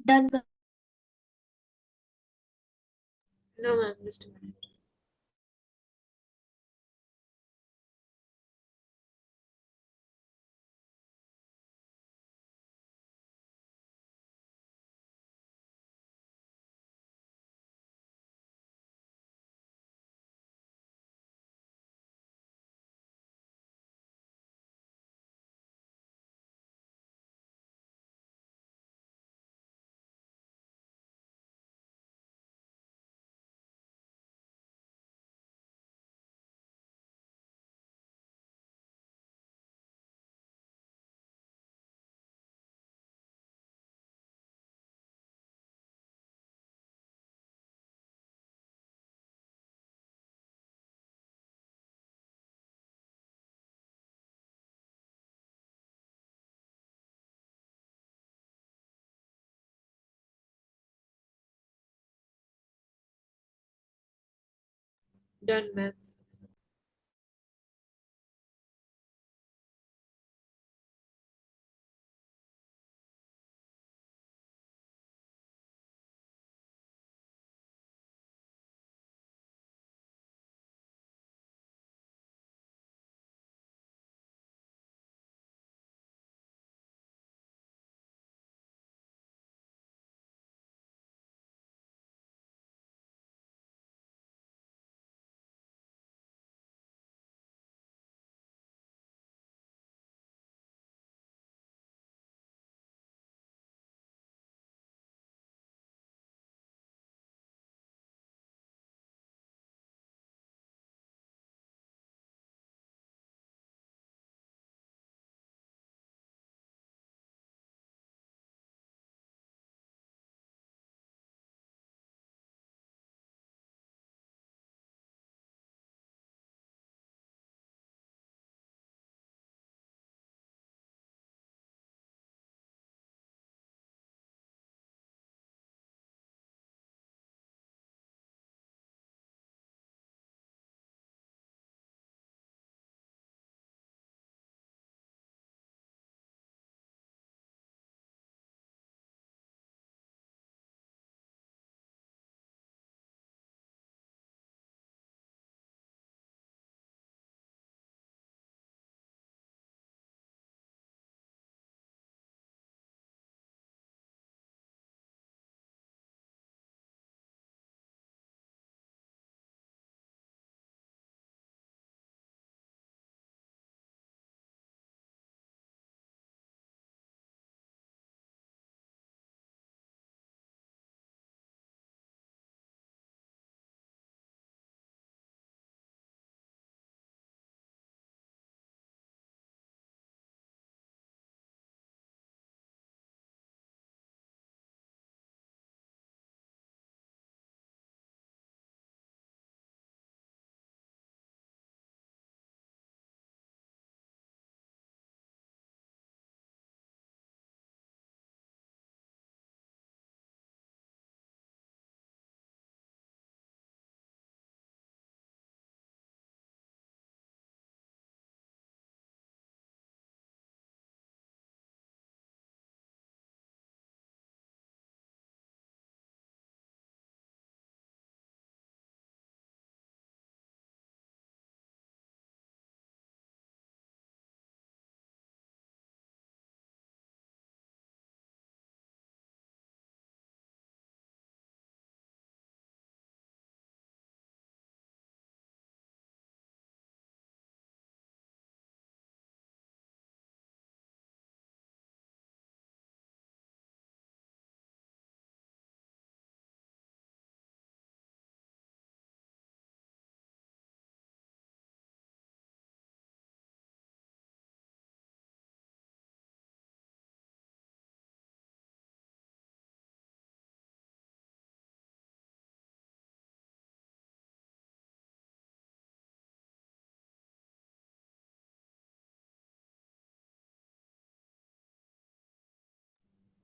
Done. No, ma'am, just a minute. Done, ma'am.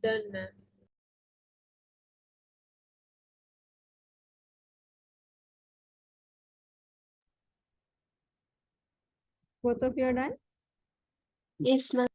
Done, ma'am. Both of you are done? Yes, ma'am.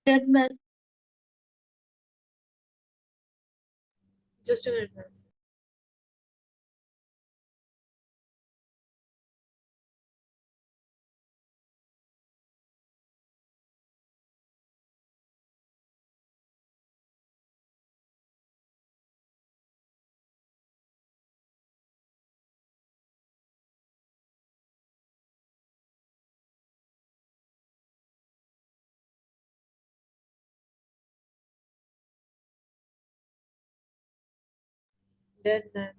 Dead man. Just a minute, ma'am. Dead man.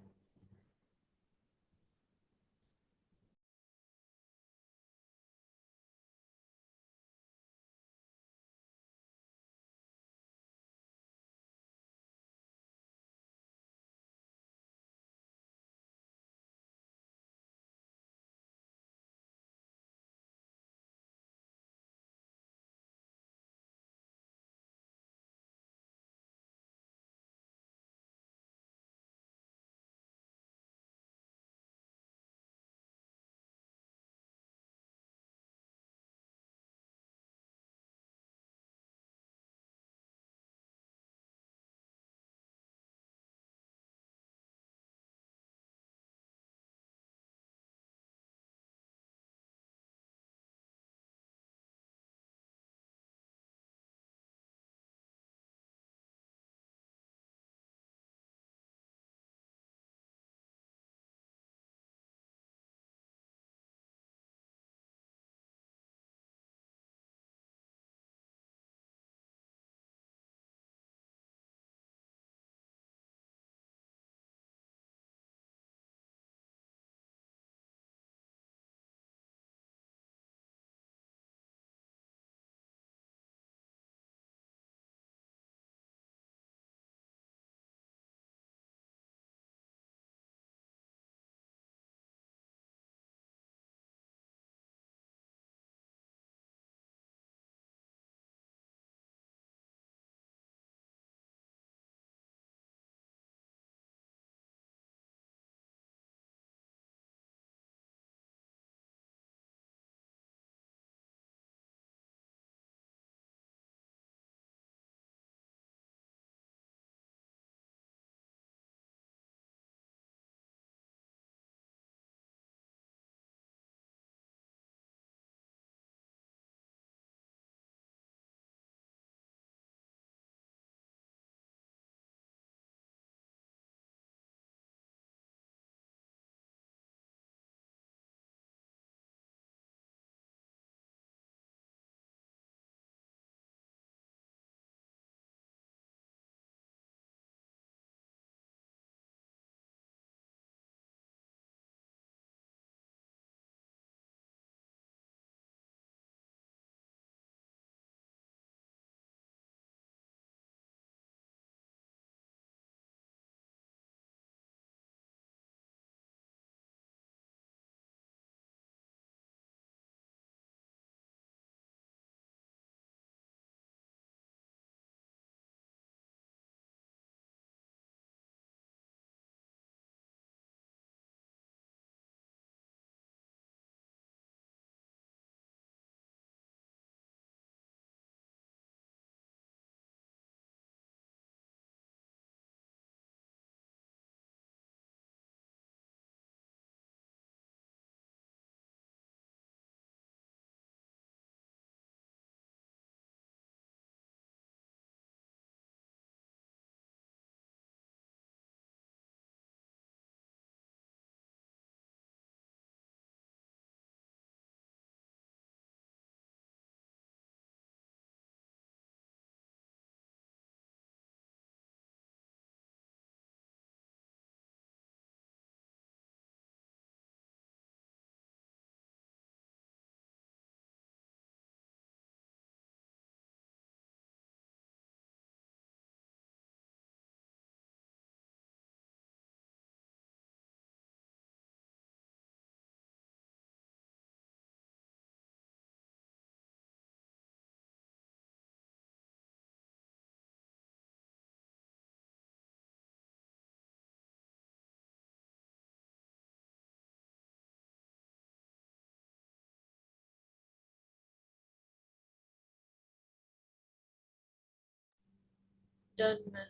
Done, ma'am.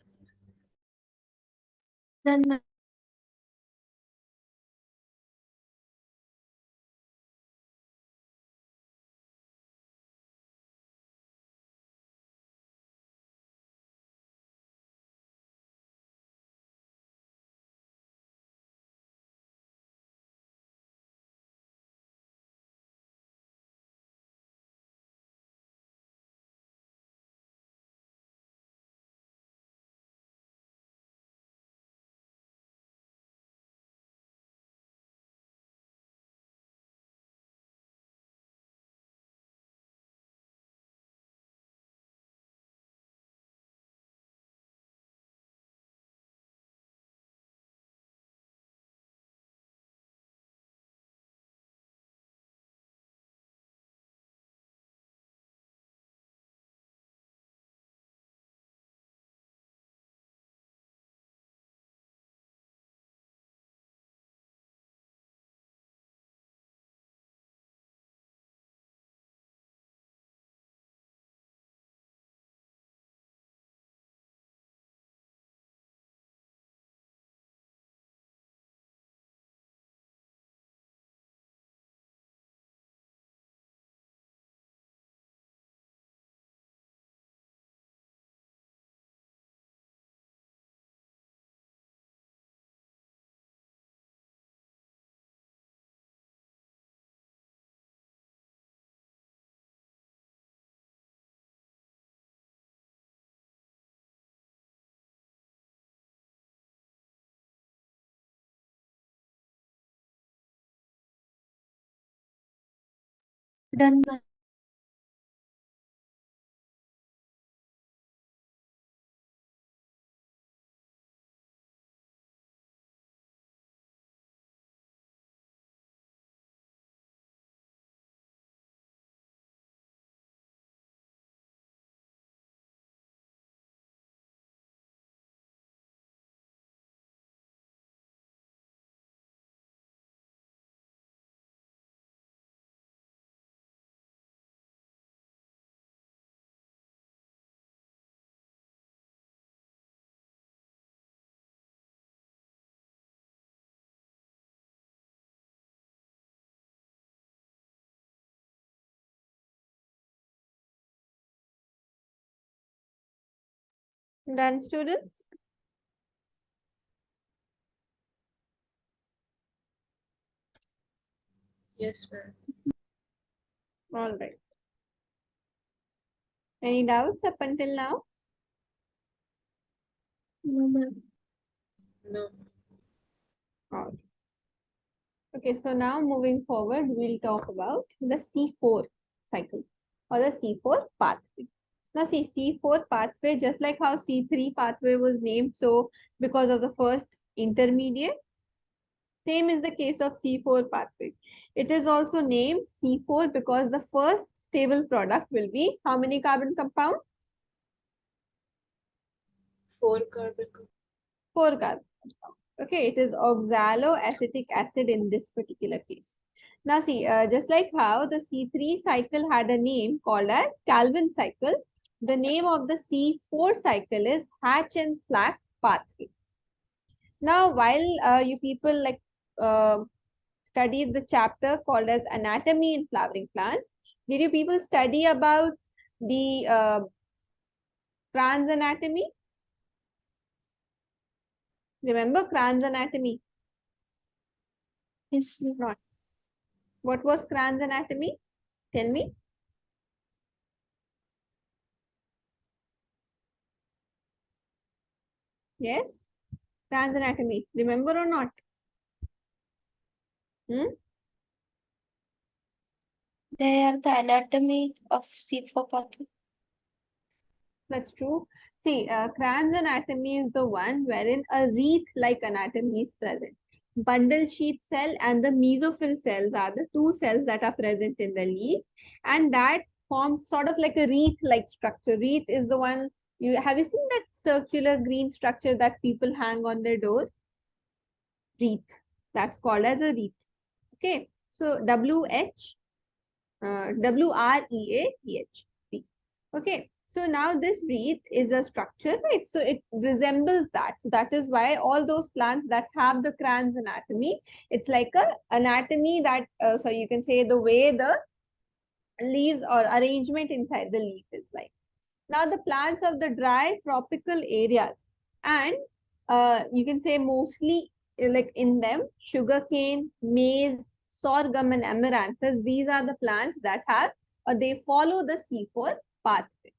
Done, ma'am. Done, ma'am. Done, students? Yes, ma'am. All right. Any doubts up until now? No, ma'am. No. All right. Okay, so now moving forward, we'll talk about the C4 cycle or the C4 pathway. Now, see, C4 pathway, just like how C3 pathway was named so because of the first intermediate, same is the case of C4 pathway. It is also named C4 because the first stable product will be how many carbon compound? 4 carbon. 4 carbon compound. Okay, it is oxaloacetic acid in this particular case. Now see, just like how the C3 cycle had a name called as Calvin cycle, the name of the C4 cycle is Hatch and Slack pathway. Now, while you people like studied the chapter called as Anatomy in Flowering Plants, did you people study about the Kranz anatomy? Remember Kranz anatomy? Yes, ma'am. Not. What was Kranz anatomy? Tell me. Yes? Kranz anatomy. Remember or not? Hmm? They are the anatomy of C4 pathway. That's true. See, Kranz anatomy is the one wherein a wreath-like anatomy is present. Bundle sheath cell and the mesophyll cells are the two cells that are present in the leaf, and that forms sort of like a wreath-like structure. Wreath is the one you have you seen that circular green structure that people hang on their door? Wreath. That's called as a wreath. Okay. So WREATH. Okay. So now this wreath is a structure, right? So it resembles that. So that is why all those plants that have the crans anatomy, it's like a anatomy that, so you can say the way the leaves or arrangement inside the leaf is like. Now the plants of the dry tropical areas, and you can say mostly like in them, sugarcane, maize, sorghum and amaranthus, these are the plants that have, they follow the C4 pathway.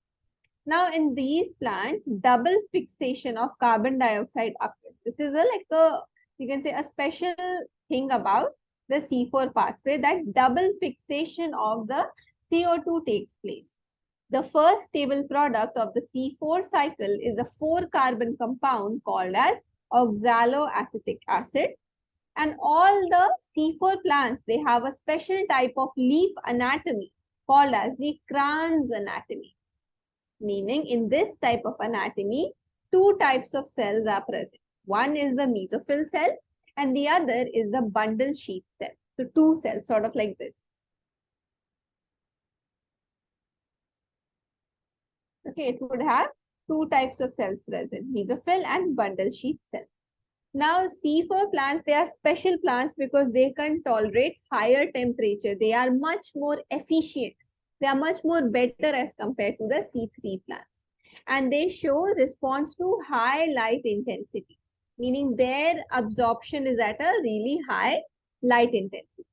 Now, in these plants, double fixation of carbon dioxide occurs. This is a, like a, you can say a special thing about the C4 pathway, that double fixation of the CO2 takes place. The first stable product of the C4 cycle is a 4-carbon compound called as oxaloacetic acid. And all the C4 plants, they have a special type of leaf anatomy called as the Kranz anatomy. Meaning in this type of anatomy, two types of cells are present. One is the mesophyll cell and the other is the bundle sheath cell. So two cells sort of like this. Okay, it would have two types of cells present, mesophyll and bundle sheath cell. Now C4 plants, they are special plants because they can tolerate higher temperature. They are much more efficient. They are much more better as compared to the C3 plants. And they show response to high light intensity, meaning their absorption is at a really high light intensity.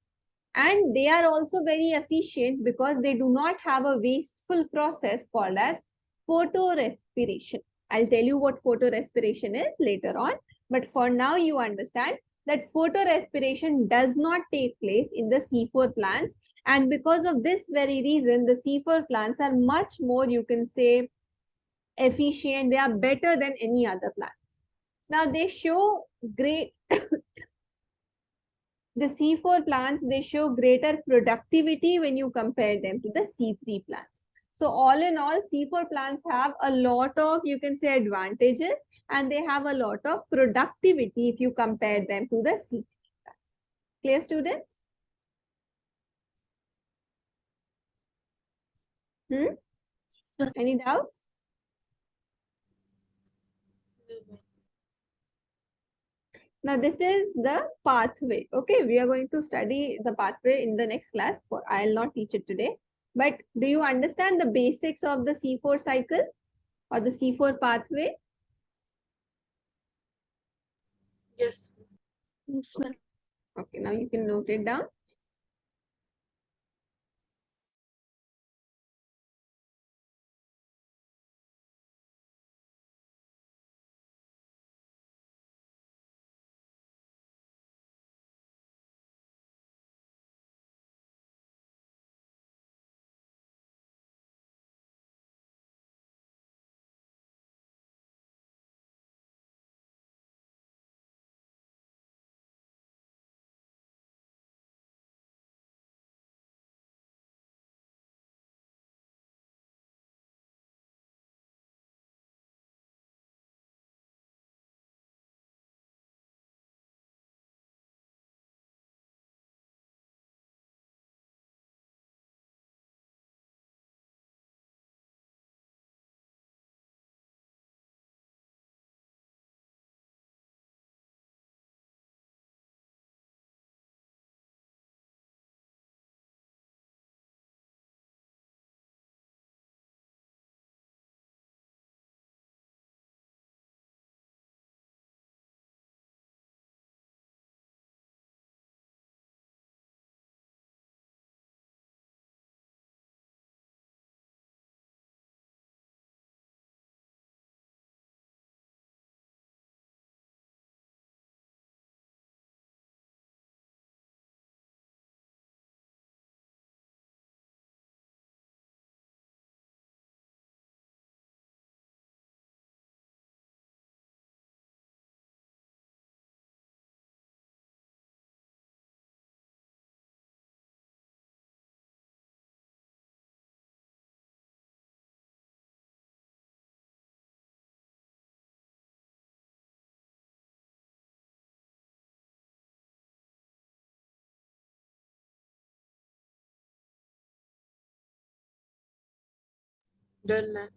And they are also very efficient because they do not have a wasteful process called as photorespiration. I'll tell you what photorespiration is later on, but for now you understand that photorespiration does not take place in the C4 plants, and because of this very reason the C4 plants are much more, you can say, efficient. They are better than any other plant. Now they show great the C4 plants, they show greater productivity when you compare them to the C3 plants. So all in all, C4 plants have a lot of, you can say, advantages, and they have a lot of productivity if you compare them to the C3 plants. Clear, students? Any doubts? Now this is the pathway. Okay, we are going to study the pathway in the next class. I'll not teach it today. But do you understand the basics of the C4 cycle or the C4 pathway? Yes. Yes, ma'am. Okay, now you can note it down. Done, ma'am.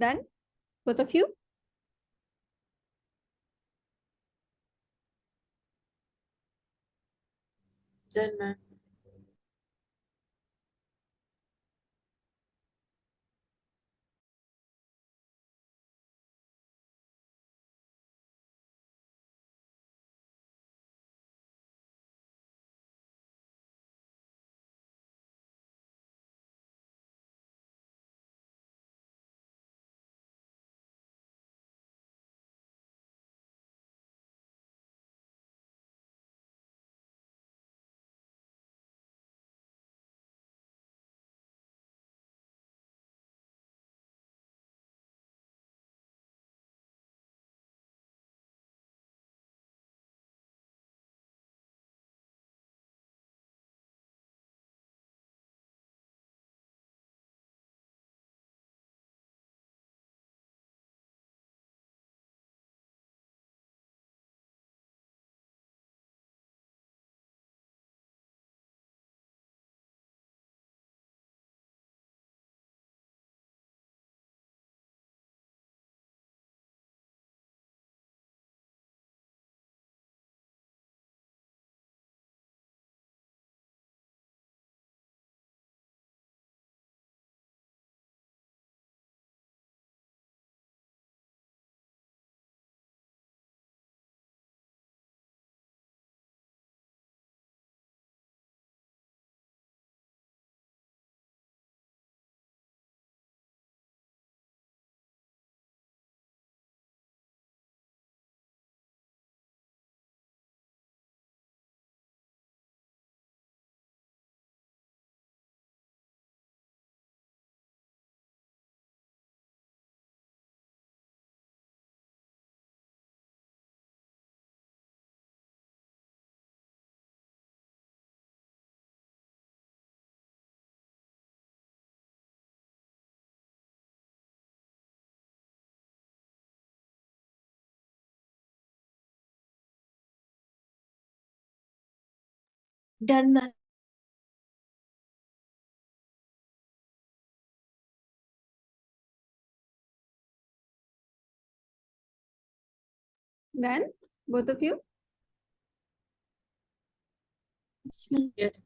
Done? Both of you? Done, ma'am. Done, ma'am. Done? Both of you? Yes, ma'am. Yes.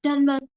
Done, ma'am.